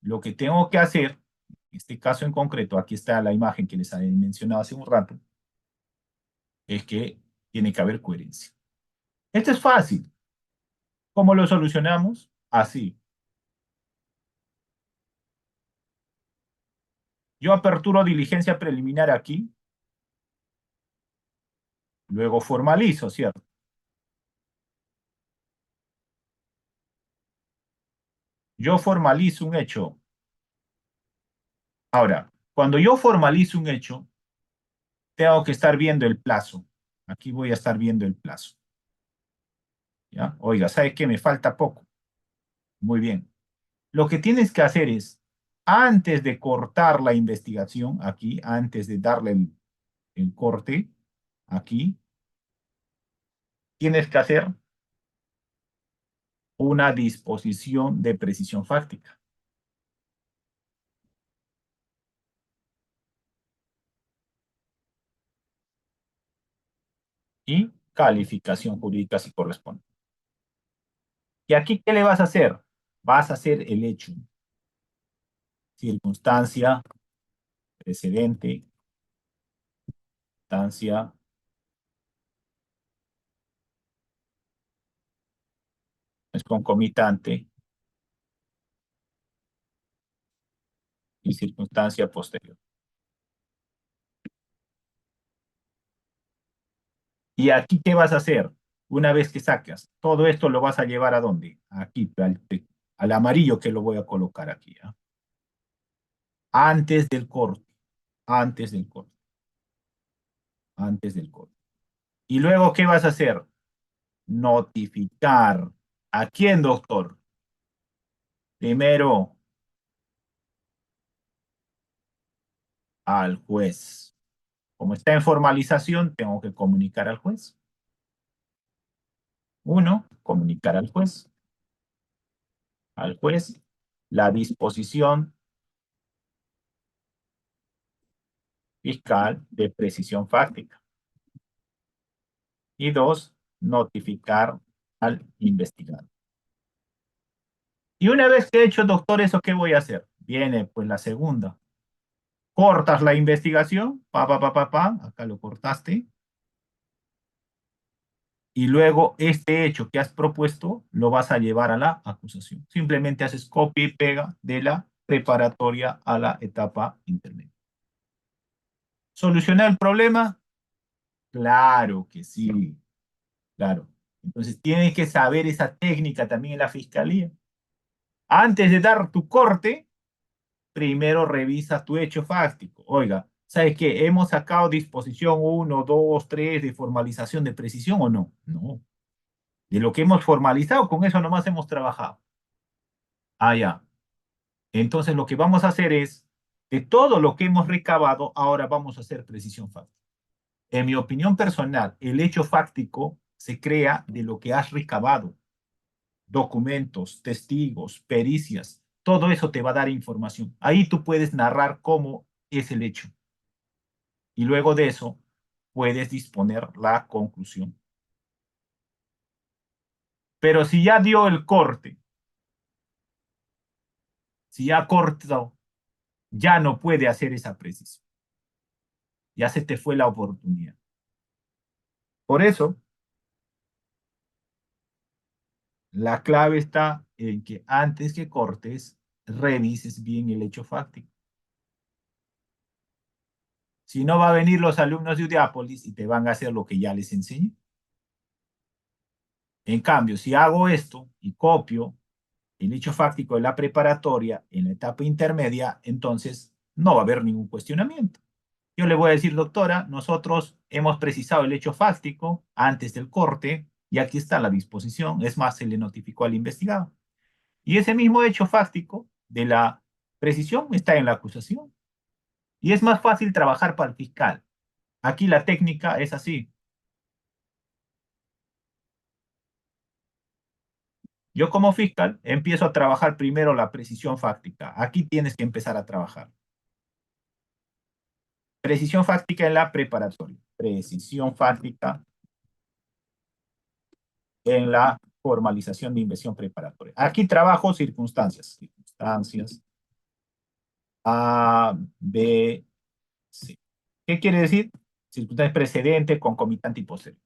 lo que tengo que hacer, en este caso en concreto, aquí está la imagen que les había mencionado hace un rato, es que tiene que haber coherencia. Esto es fácil. ¿Cómo lo solucionamos? Así. Yo aperturo diligencia preliminar aquí, luego formalizo, ¿cierto? Yo formalizo un hecho. Ahora, cuando yo formalizo un hecho, tengo que estar viendo el plazo. Aquí voy a estar viendo el plazo. ¿Ya? Oiga, ¿sabe qué? Me falta poco. Muy bien. Lo que tienes que hacer es, antes de cortar la investigación, aquí, antes de darle el corte, aquí, tienes que hacer una disposición de precisión fáctica. Y calificación jurídica si corresponde. ¿Y aquí qué le vas a hacer? Vas a hacer el hecho. Circunstancia, precedente, circunstancia, es concomitante y circunstancia posterior. ¿Y aquí qué vas a hacer? Una vez que sacas, todo esto lo vas a llevar ¿a dónde? Aquí, al amarillo que lo voy a colocar aquí. ¿Eh? Antes del corte, antes del corte, antes del corte. ¿Y luego qué vas a hacer? Notificar. ¿A quién, doctor? Primero, al juez. Como está en formalización, tengo que comunicar al juez. Uno, comunicar al juez. Al juez la disposición fiscal de precisión fáctica. Y dos, notificar al investigado. Y una vez que he hecho, doctor, ¿eso qué voy a hacer? Viene pues la segunda. cortas la investigación, acá lo cortaste, y luego este hecho que has propuesto lo vas a llevar a la acusación. Simplemente haces copia y pega de la preparatoria a la etapa intermedia. ¿Solucionar el problema? Claro que sí, claro. Entonces tienes que saber esa técnica también en la fiscalía. Antes de dar tu corte, primero revisas tu hecho fáctico. Oiga, ¿sabes qué? ¿Hemos sacado disposición 1, 2, 3 de formalización de precisión o no? No. De lo que hemos formalizado, con eso nomás hemos trabajado. Ah, ya. Entonces lo que vamos a hacer es, de todo lo que hemos recabado, ahora vamos a hacer precisión fáctica. En mi opinión personal, el hecho fáctico se crea de lo que has recabado. Documentos, testigos, pericias, todo eso te va a dar información. Ahí tú puedes narrar cómo es el hecho. Y luego de eso, puedes disponer la conclusión. Pero si ya dio el corte, si ya cortó, ya no puede hacer esa precisión. Ya se te fue la oportunidad. Por eso, la clave está en que antes que cortes, revises bien el hecho fáctico. Si no, va a venir los alumnos de Udiápolis y te van a hacer lo que ya les enseñé. En cambio, si hago esto y copio el hecho fáctico de la preparatoria en la etapa intermedia, entonces no va a haber ningún cuestionamiento. Yo le voy a decir, doctora, nosotros hemos precisado el hecho fáctico antes del corte y aquí está la disposición. Es más, se le notificó al investigado. Y ese mismo hecho fáctico de la precisión está en la acusación. Y es más fácil trabajar para el fiscal. Aquí la técnica es así. Yo como fiscal empiezo a trabajar primero la precisión fáctica. Aquí tienes que empezar a trabajar. Precisión fáctica en la preparatoria. Precisión fáctica en la formalización de inversión preparatoria. Aquí trabajo circunstancias. Circunstancias A, B, C. ¿Qué quiere decir? Circunstancias precedente, concomitante y posterior.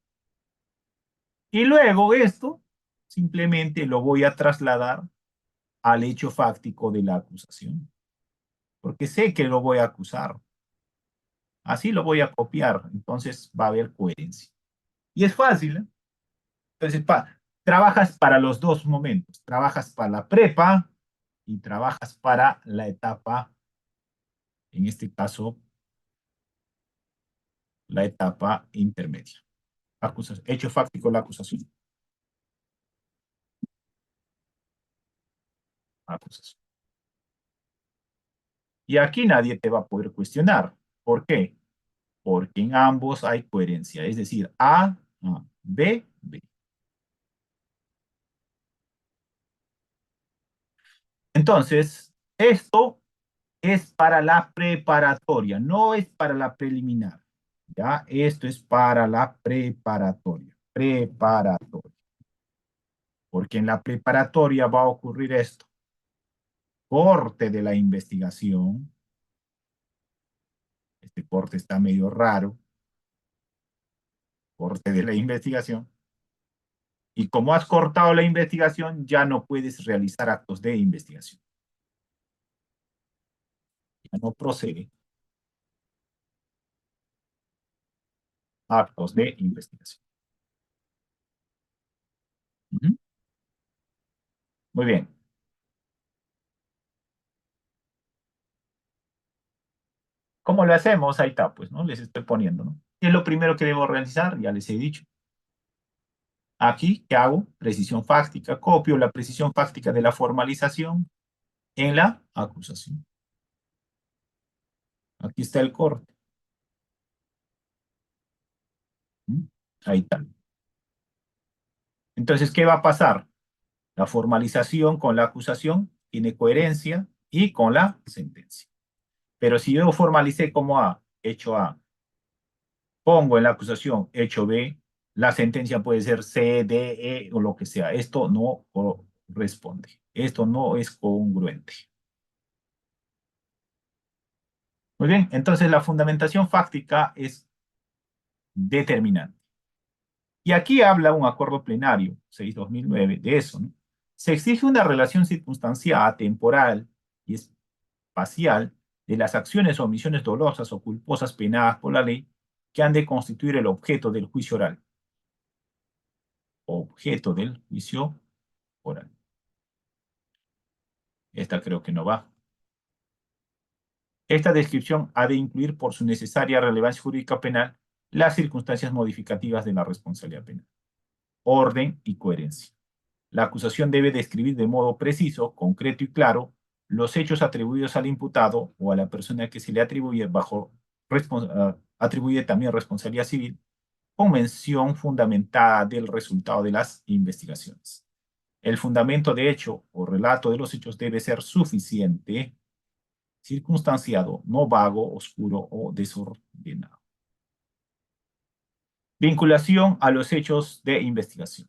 Y luego esto simplemente lo voy a trasladar al hecho fáctico de la acusación. Porque sé que lo voy a acusar. Así lo voy a copiar. Entonces va a haber coherencia. Y es fácil, ¿eh? Entonces, trabajas para los dos momentos. Trabajas para la prepa y trabajas para la etapa, en este caso, la etapa intermedia. Acusación, hecho fáctico, la acusación. Acusación. Y aquí nadie te va a poder cuestionar. ¿Por qué? Porque en ambos hay coherencia. Es decir, A, B, B. Entonces, esto es para la preparatoria, no es para la preliminar. ¿Ya? Esto es para la preparatoria. Preparatoria. Porque en la preparatoria va a ocurrir esto. Corte de la investigación. Este corte está medio raro. Corte de la investigación. Y como has cortado la investigación, ya no puedes realizar actos de investigación. Ya no procede actos de investigación. Muy bien. ¿Cómo lo hacemos? Ahí está, pues, ¿no? Les estoy poniendo, ¿no? ¿Qué es lo primero que debo realizar? Ya les he dicho. Aquí, ¿qué hago? Precisión fáctica. Copio la precisión fáctica de la formalización en la acusación. Aquí está el corte. Ahí está. Entonces, ¿qué va a pasar? La formalización con la acusación tiene coherencia y con la sentencia. Pero si yo formalicé como A, hecho A, pongo en la acusación hecho B, la sentencia puede ser C, D, E o lo que sea. Esto no corresponde. Esto no es congruente. Muy bien, entonces la fundamentación fáctica es determinante. Y aquí habla un acuerdo plenario, 6/2009, de eso, ¿no? Se exige una relación circunstanciada, temporal y espacial de las acciones o omisiones dolosas o culposas penadas por la ley que han de constituir el objeto del juicio oral. Objeto del juicio oral. Esta creo que no va. Esta descripción ha de incluir por su necesaria relevancia jurídica penal las circunstancias modificativas de la responsabilidad penal. Orden y coherencia. La acusación debe describir de modo preciso, concreto y claro los hechos atribuidos al imputado o a la persona que se le atribuye atribuye también responsabilidad civil con mención fundamentada del resultado de las investigaciones. El fundamento de hecho o relato de los hechos debe ser suficiente, circunstanciado, no vago, oscuro o desordenado. Vinculación a los hechos de investigación.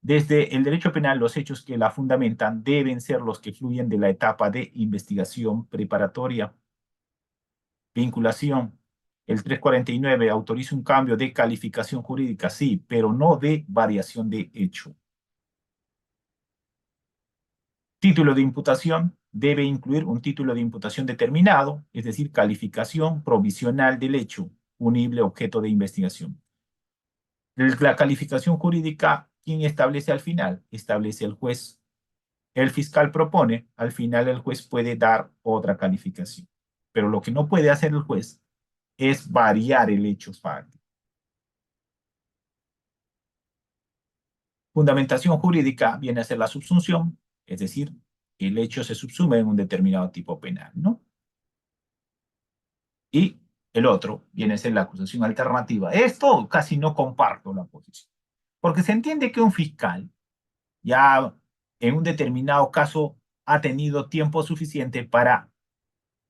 Desde el derecho penal, los hechos que la fundamentan deben ser los que fluyen de la etapa de investigación preparatoria. Vinculación. El 349 autoriza un cambio de calificación jurídica, sí, pero no de variación de hecho. Título de imputación debe incluir un título de imputación determinado, es decir, calificación provisional del hecho, punible objeto de investigación. La calificación jurídica, ¿quién establece al final? Establece el juez. El fiscal propone, al final el juez puede dar otra calificación. Pero lo que no puede hacer el juez es variar el hecho fáctico. Fundamentación jurídica viene a ser la subsunción, es decir, el hecho se subsume en un determinado tipo penal, ¿no? Y el otro viene a ser la acusación alternativa. Esto casi no comparto la posición, porque se entiende que un fiscal ya en un determinado caso ha tenido tiempo suficiente para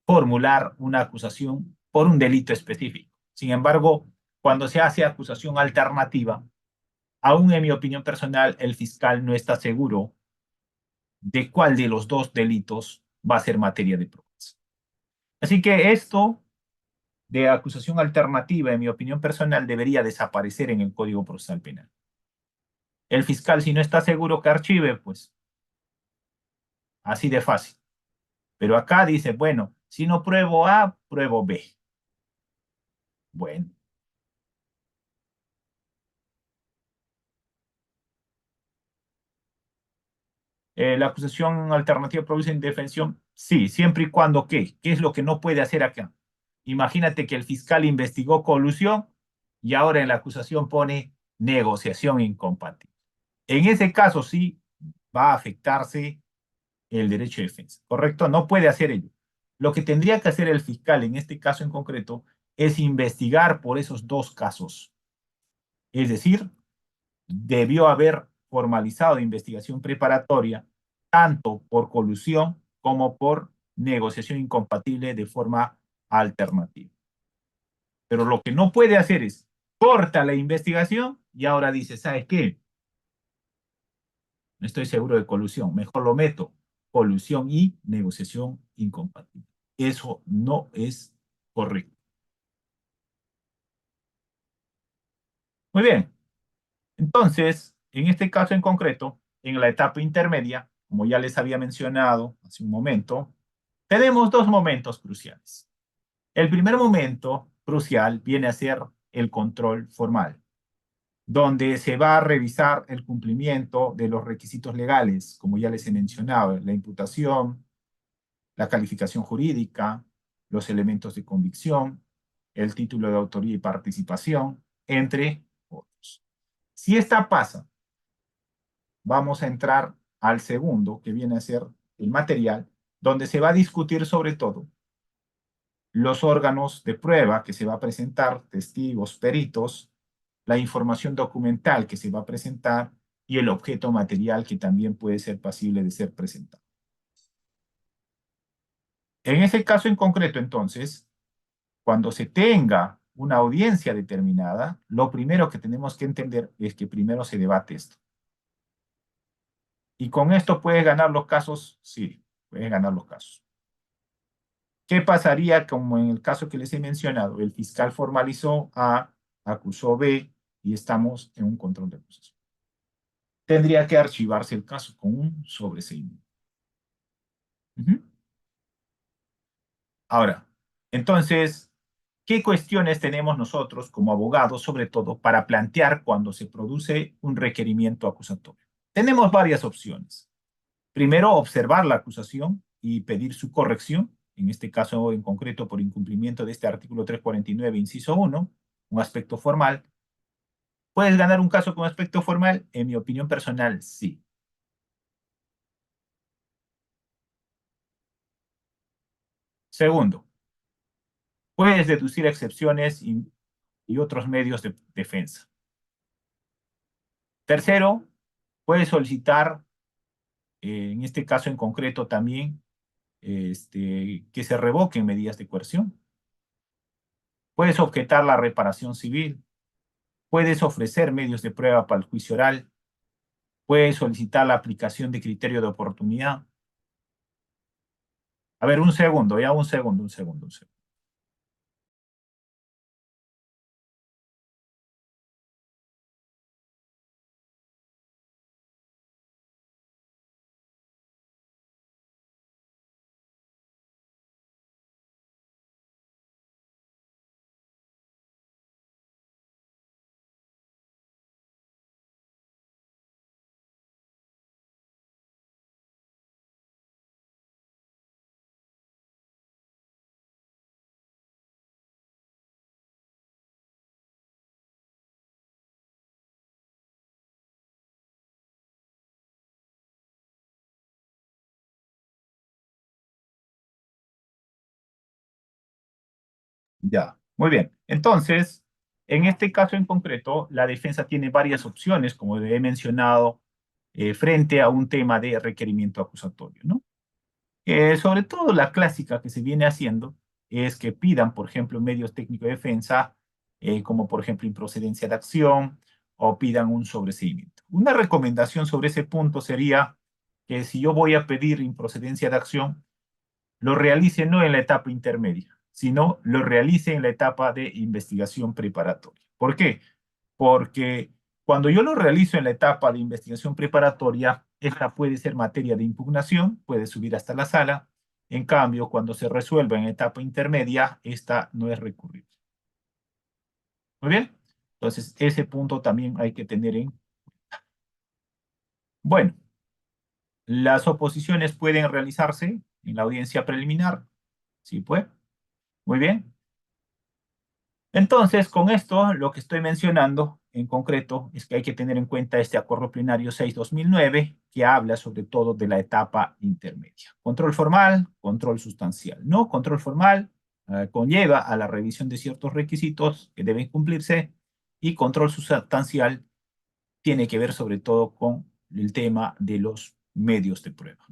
formular una acusación por un delito específico. Sin embargo, cuando se hace acusación alternativa, aún en mi opinión personal, el fiscal no está seguro de cuál de los dos delitos va a ser materia de pruebas. Así que esto de acusación alternativa, en mi opinión personal, debería desaparecer en el Código Procesal Penal. El fiscal, si no está seguro que archive, pues así de fácil. Pero acá dice, bueno, si no pruebo A, pruebo B. Bueno. La acusación alternativa produce indefensión. Sí, siempre y cuando, ¿qué? ¿Qué es lo que no puede hacer acá? Imagínate que el fiscal investigó colusión y ahora en la acusación pone negociación incompatible. En ese caso sí va a afectarse el derecho de defensa, ¿correcto? No puede hacer ello. Lo que tendría que hacer el fiscal en este caso en concreto es investigar por esos dos casos. Es decir, debió haber formalizado investigación preparatoria tanto por colusión como por negociación incompatible de forma alternativa. Pero lo que no puede hacer es corta la investigación y ahora dice, ¿sabes qué? No estoy seguro de colusión, mejor lo meto. Colusión y negociación incompatible. Eso no es correcto. Muy bien. Entonces, en este caso en concreto, en la etapa intermedia, como ya les había mencionado hace un momento, tenemos dos momentos cruciales. El primer momento crucial viene a ser el control formal, donde se va a revisar el cumplimiento de los requisitos legales, como ya les he mencionado, la imputación, la calificación jurídica, los elementos de convicción, el título de autoría y participación, entre otros. Si esta pasa, vamos a entrar al segundo, que viene a ser el material, donde se va a discutir sobre todo los órganos de prueba que se va a presentar, testigos, peritos, la información documental que se va a presentar y el objeto material que también puede ser pasible de ser presentado. En ese caso en concreto, entonces, cuando se tenga una audiencia determinada, lo primero que tenemos que entender es que primero se debate esto. ¿Y con esto puedes ganar los casos? Sí, puedes ganar los casos. ¿Qué pasaría como en el caso que les he mencionado? El fiscal formalizó A, acusó B y estamos en un control de acusación. Tendría que archivarse el caso con un sobreseimiento. Ahora, entonces, ¿qué cuestiones tenemos nosotros como abogados, sobre todo, para plantear cuando se produce un requerimiento acusatorio? Tenemos varias opciones. Primero, observar la acusación y pedir su corrección, en este caso en concreto por incumplimiento de este artículo 349, inciso 1, un aspecto formal. ¿Puedes ganar un caso con aspecto formal? En mi opinión personal, sí. Segundo, puedes deducir excepciones y otros medios de defensa. Tercero, puedes solicitar, en este caso en concreto también, que se revoquen medidas de coerción. Puedes objetar la reparación civil. Puedes ofrecer medios de prueba para el juicio oral. Puedes solicitar la aplicación de criterio de oportunidad. A ver, un segundo. Un segundo. Ya, muy bien. Entonces, en este caso en concreto, la defensa tiene varias opciones, como he mencionado, frente a un tema de requerimiento acusatorio, ¿no? Sobre todo la clásica que se viene haciendo es que pidan, por ejemplo, medios técnicos de defensa, como por ejemplo improcedencia de acción, o pidan un sobreseimiento. Una recomendación sobre ese punto sería que si yo voy a pedir improcedencia de acción, lo realice no en la etapa intermedia, sino lo realice en la etapa de investigación preparatoria. ¿Por qué? Porque cuando yo lo realizo en la etapa de investigación preparatoria, esta puede ser materia de impugnación, puede subir hasta la sala. En cambio, cuando se resuelva en etapa intermedia, esta no es recurrible. Muy bien. Entonces, ese punto también hay que tener en cuenta. Bueno, las oposiciones pueden realizarse en la audiencia preliminar. Sí, pues. Muy bien. Entonces, con esto, lo que estoy mencionando en concreto es que hay que tener en cuenta este acuerdo plenario 6/2009, que habla sobre todo de la etapa intermedia. Control formal, control sustancial. No, control formal conlleva a la revisión de ciertos requisitos que deben cumplirse, y control sustancial tiene que ver sobre todo con el tema de los medios de prueba.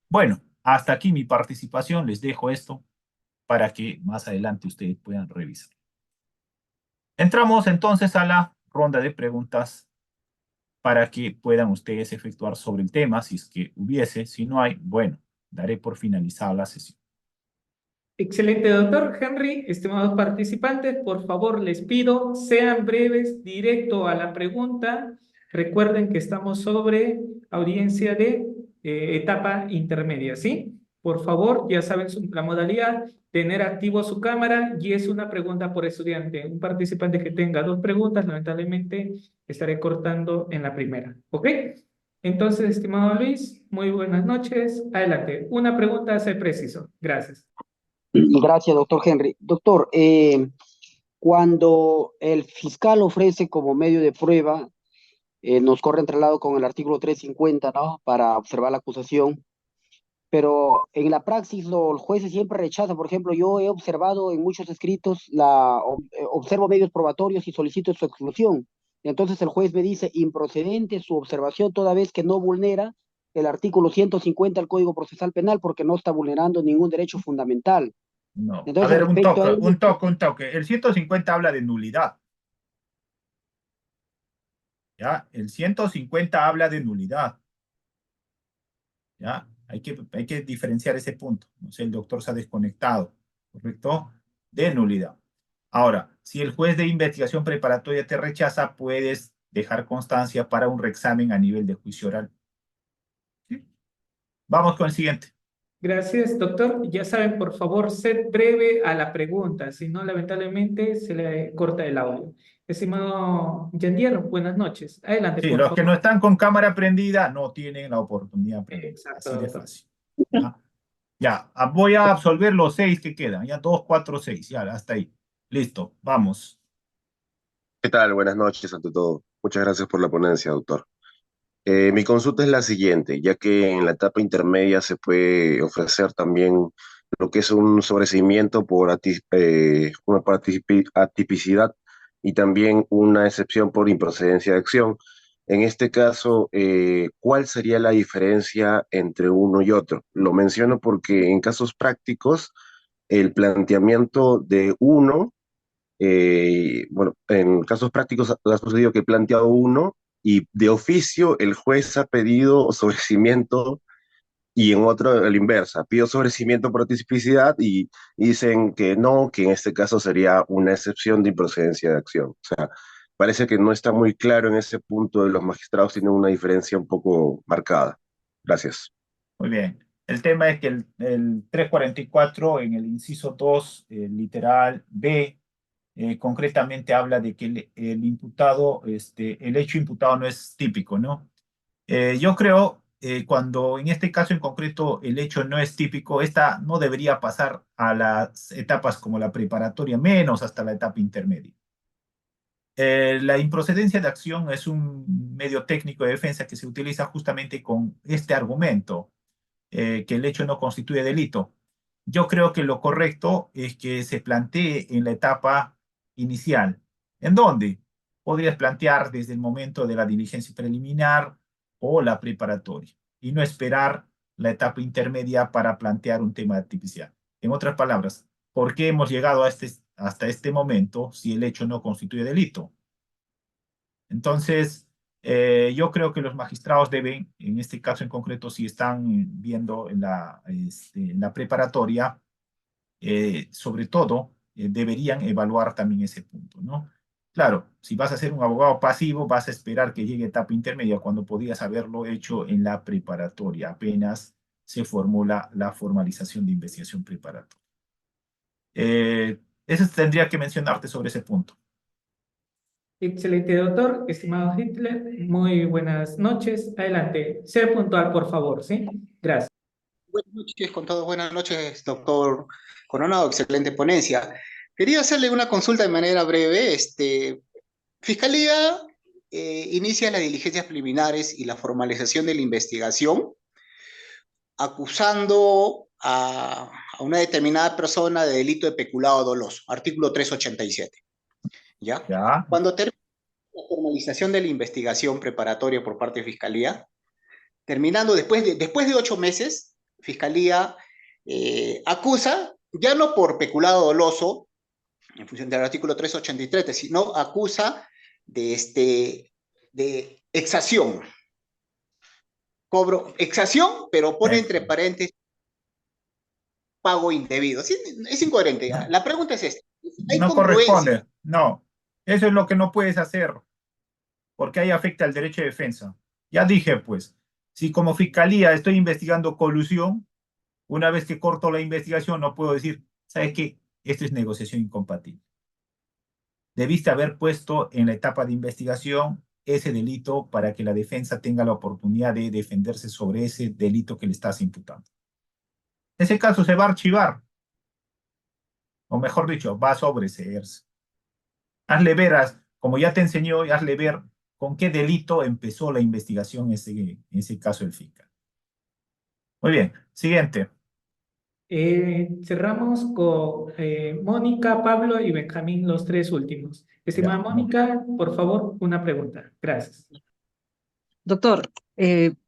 Bueno, hasta aquí mi participación. Les dejo esto para que más adelante ustedes puedan revisar. Entramos entonces a la ronda de preguntas para que puedan ustedes efectuar sobre el tema, si es que hubiese. Si no hay, bueno, daré por finalizada la sesión. Excelente, doctor Henry. Estimados participantes, por favor, les pido, sean breves, directo a la pregunta. Recuerden que estamos sobre audiencia de etapa intermedia, ¿sí? Por favor, ya saben la modalidad, tener activo su cámara, y es una pregunta por estudiante. Un participante que tenga 2 preguntas, lamentablemente, estaré cortando en la primera, ¿ok? Entonces, estimado Luis, muy buenas noches. Adelante. Una pregunta a ser preciso. Gracias. Gracias, doctor Henry. Doctor, cuando el fiscal ofrece como medio de prueba, nos corre en traslado con el artículo 350, ¿no? Para observar la acusación, pero en la praxis los jueces siempre rechazan. Por ejemplo, yo he observado en muchos escritos, observo medios probatorios y solicito su exclusión. Entonces el juez me dice improcedente su observación toda vez que no vulnera el artículo 150 del Código Procesal Penal, porque no está vulnerando ningún derecho fundamental. No. A Entonces, ver, un respecto a toque, ello, un toque, un toque. El 150 habla de nulidad. ¿Ya? El 150 habla de nulidad. ¿Ya? Hay que diferenciar ese punto. No sé, el doctor se ha desconectado, ¿correcto? De nulidad. Ahora, si el juez de investigación preparatoria te rechaza, puedes dejar constancia para un reexamen a nivel de juicio oral. ¿Sí? Vamos con el siguiente. Gracias, doctor. Ya saben, por favor, sed breve a la pregunta, si no, lamentablemente se le corta el audio. Estimado Yandier, buenas noches. Adelante, Sí, por los que no favor. están con cámara prendida no tienen la oportunidad. Exacto, Así de doctor. fácil. ¿Ya? Ya, voy a absolver los 6 que quedan. Ya 2, 4, 6. Ya, hasta ahí. Listo, vamos. ¿Qué tal? Buenas noches ante todo. Muchas gracias por la ponencia, doctor. Mi consulta es la siguiente, ya que en la etapa intermedia se puede ofrecer también lo que es un sobreseimiento por atipicidad y también una excepción por improcedencia de acción. En este caso, ¿cuál sería la diferencia entre uno y otro? Lo menciono porque en casos prácticos, el planteamiento de uno bueno, en casos prácticos ha sucedido que he planteado uno y de oficio el juez ha pedido sobrecimiento y en otro a la inversa, pido sobrecimiento por tipicidad y dicen que no, que en este caso sería una excepción de improcedencia de acción. O sea, parece que no está muy claro en ese punto de los magistrados, tienen una diferencia un poco marcada. Gracias. Muy bien. El tema es que el 344 en el inciso 2, literal B, concretamente habla de que el imputado, el hecho imputado no es típico, ¿no? Yo creo, cuando en este caso en concreto el hecho no es típico, esta no debería pasar a las etapas como la preparatoria, menos hasta la etapa intermedia. La improcedencia de acción es un medio técnico de defensa que se utiliza justamente con este argumento, que el hecho no constituye delito. Yo creo que lo correcto es que se plantee en la etapa inicial. ¿En dónde? Podrías plantear desde el momento de la diligencia preliminar o la preparatoria y no esperar la etapa intermedia para plantear un tema artificial. En otras palabras, ¿por qué hemos llegado hasta este momento si el hecho no constituye delito? Entonces, yo creo que los magistrados deben, en este caso en concreto, si están viendo en la preparatoria, sobre todo, deberían evaluar también ese punto, ¿no? Claro, si vas a ser un abogado pasivo, vas a esperar que llegue etapa intermedia cuando podías haberlo hecho en la preparatoria, apenas se formula la formalización de investigación preparatoria. Eso tendría que mencionarte sobre ese punto. Excelente, doctor. Estimado Hitler, muy buenas noches. Adelante. Sea puntual, por favor, ¿sí? Gracias. Buenas noches, con todos. Buenas noches, doctor Coronado. Excelente ponencia. Quería hacerle una consulta de manera breve. Fiscalía inicia las diligencias preliminares y la formalización de la investigación, acusando a una determinada persona de delito de peculado doloso, artículo 387. ¿Ya? ¿Ya? Cuando termina la formalización de la investigación preparatoria por parte de Fiscalía, terminando después de 8 meses, Fiscalía acusa, ya no por peculado doloso, en función del artículo 383, sino acusa de exacción. Cobro exacción, pero pone entre paréntesis pago indebido. Sí, es incoherente. No, La pregunta es esta. ¿Hay no congruencia? corresponde, no. Eso es lo que no puedes hacer, porque ahí afecta al derecho de defensa. Ya dije, pues, si como fiscalía estoy investigando colusión, una vez que corto la investigación, no puedo decir, ¿sabes qué? Esto es negociación incompatible. Debiste haber puesto en la etapa de investigación ese delito para que la defensa tenga la oportunidad de defenderse sobre ese delito que le estás imputando. Ese caso se va a archivar, o mejor dicho, va a sobreseerse. Hazle ver, como ya te enseñó, hazle ver con qué delito empezó la investigación en ese caso del fiscal. Muy bien, siguiente. Cerramos con Mónica, Pablo y Benjamín, los tres últimos. Estimada Ya. Mónica, por favor, una pregunta. Gracias. Doctor,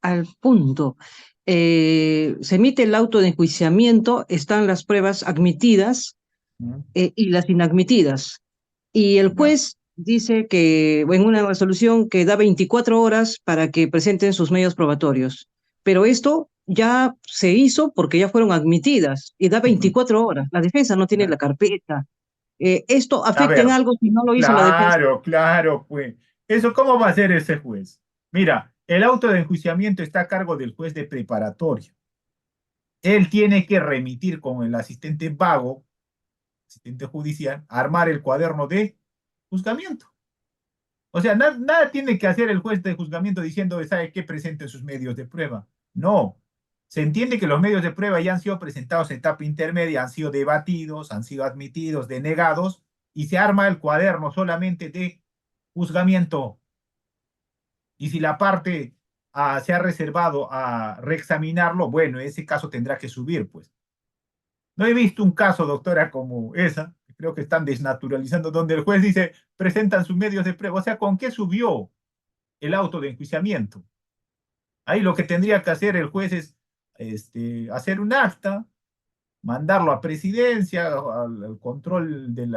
al punto, se emite el auto de enjuiciamiento, están las pruebas admitidas y las inadmitidas. Y el juez dice que, en una resolución que da 24 horas para que presenten sus medios probatorios. Pero esto ya se hizo porque ya fueron admitidas y da 24 horas. La defensa no tiene la carpeta. ¿Esto A afecta en ver, algo si no lo hizo la defensa? claro, claro, pues. ¿Eso cómo va a hacer ese juez? Mira, el auto de enjuiciamiento está a cargo del juez de preparatoria. Él tiene que remitir con el asistente vago, asistente judicial, armar el cuaderno de juzgamiento. O sea, nada tiene que hacer el juez de juzgamiento diciendo, ¿sabe qué? Presenten sus medios de prueba. No. Se entiende que los medios de prueba ya han sido presentados en etapa intermedia, han sido debatidos, han sido admitidos, denegados, y se arma el cuaderno solamente de juzgamiento. Y si la parte se ha reservado a reexaminarlo, bueno, ese caso tendrá que subir, pues. No he visto un caso, doctora, como esa. Creo que están desnaturalizando, donde el juez dice, presentan sus medios de prueba. O sea, ¿con qué subió el auto de enjuiciamiento? Ahí lo que tendría que hacer el juez es hacer un acta, mandarlo a presidencia, al control de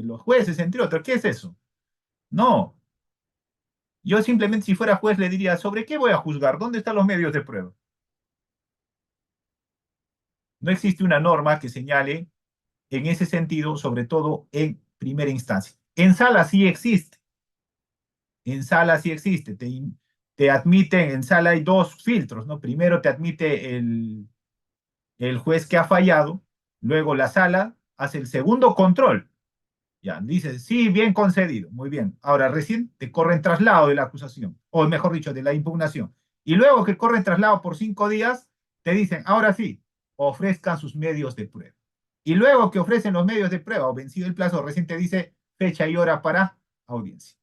los jueces, entre otros. ¿Qué es eso? No. Yo simplemente, si fuera juez, le diría, ¿sobre qué voy a juzgar? ¿Dónde están los medios de prueba? No existe una norma que señale en ese sentido, sobre todo en primera instancia. En sala sí existe. En sala sí existe. Te admiten, en sala hay dos filtros, ¿no? Primero te admite el juez que ha fallado, luego la sala hace el segundo control. Ya, dice, sí, bien concedido, muy bien. Ahora recién te corren traslado de la acusación, o mejor dicho, de la impugnación. Y luego que corren traslado por 5 días, te dicen, ahora sí, ofrezcan sus medios de prueba. Y luego que ofrecen los medios de prueba o vencido el plazo, recién te dice fecha y hora para audiencia.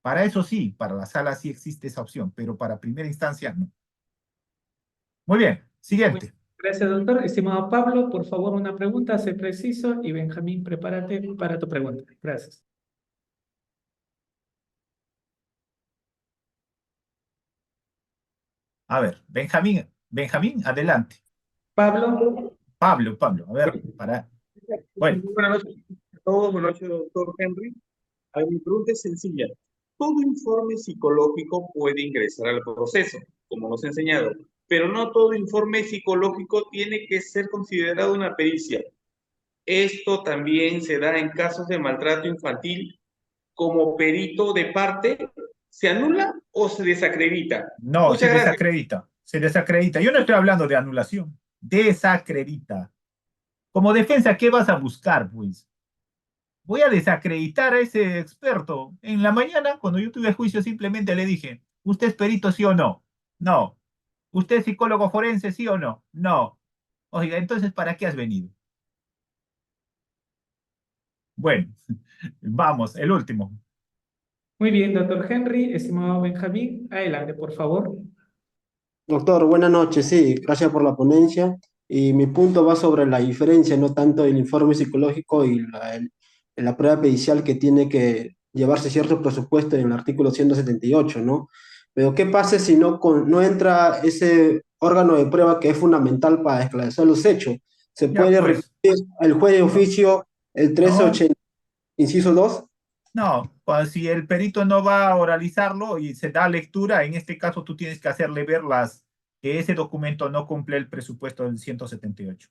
Para eso sí, para la sala sí existe esa opción, pero para primera instancia no. Muy bien, siguiente. Gracias, doctor. Estimado Pablo, por favor, una pregunta, sé preciso, y Benjamín, prepárate para tu pregunta. Gracias. A ver, Benjamín, adelante. Pablo, Pablo, a ver, para. Bueno, Buenas noches a todos, buenas noches, doctor Henry. A ver, mi pregunta es sencilla. Todo informe psicológico puede ingresar al proceso, como nos ha enseñado, pero no todo informe psicológico tiene que ser considerado una pericia. Esto también se da en casos de maltrato infantil. Como perito de parte, ¿se anula o se desacredita? no, se Muchas gracias. desacredita, se desacredita. Yo no estoy hablando de anulación, desacredita. Como defensa, ¿qué vas a buscar, pues? Voy a desacreditar a ese experto. En la mañana, cuando yo tuve juicio, simplemente le dije, ¿usted es perito, sí o no? No. ¿Usted es psicólogo forense, sí o no? No. Oiga, entonces, ¿para qué has venido? Bueno, vamos, el último. muy bien, doctor Henry. Estimado Benjamín, adelante, por favor. Doctor, buenas noches. Sí, gracias por la ponencia. Y mi punto va sobre la diferencia, no tanto el informe psicológico y la prueba pericial que tiene que llevarse cierto presupuesto en el artículo 178, ¿no? Pero ¿qué pasa si no entra ese órgano de prueba que es fundamental para esclarecer los hechos? ¿Se Ya, puede pues, recurrir al juez de no, oficio el no, 1380, inciso 2? no. Pues, si el perito no va a oralizarlo y se da lectura, en este caso tú tienes que hacerle ver que ese documento no cumple el presupuesto del 178.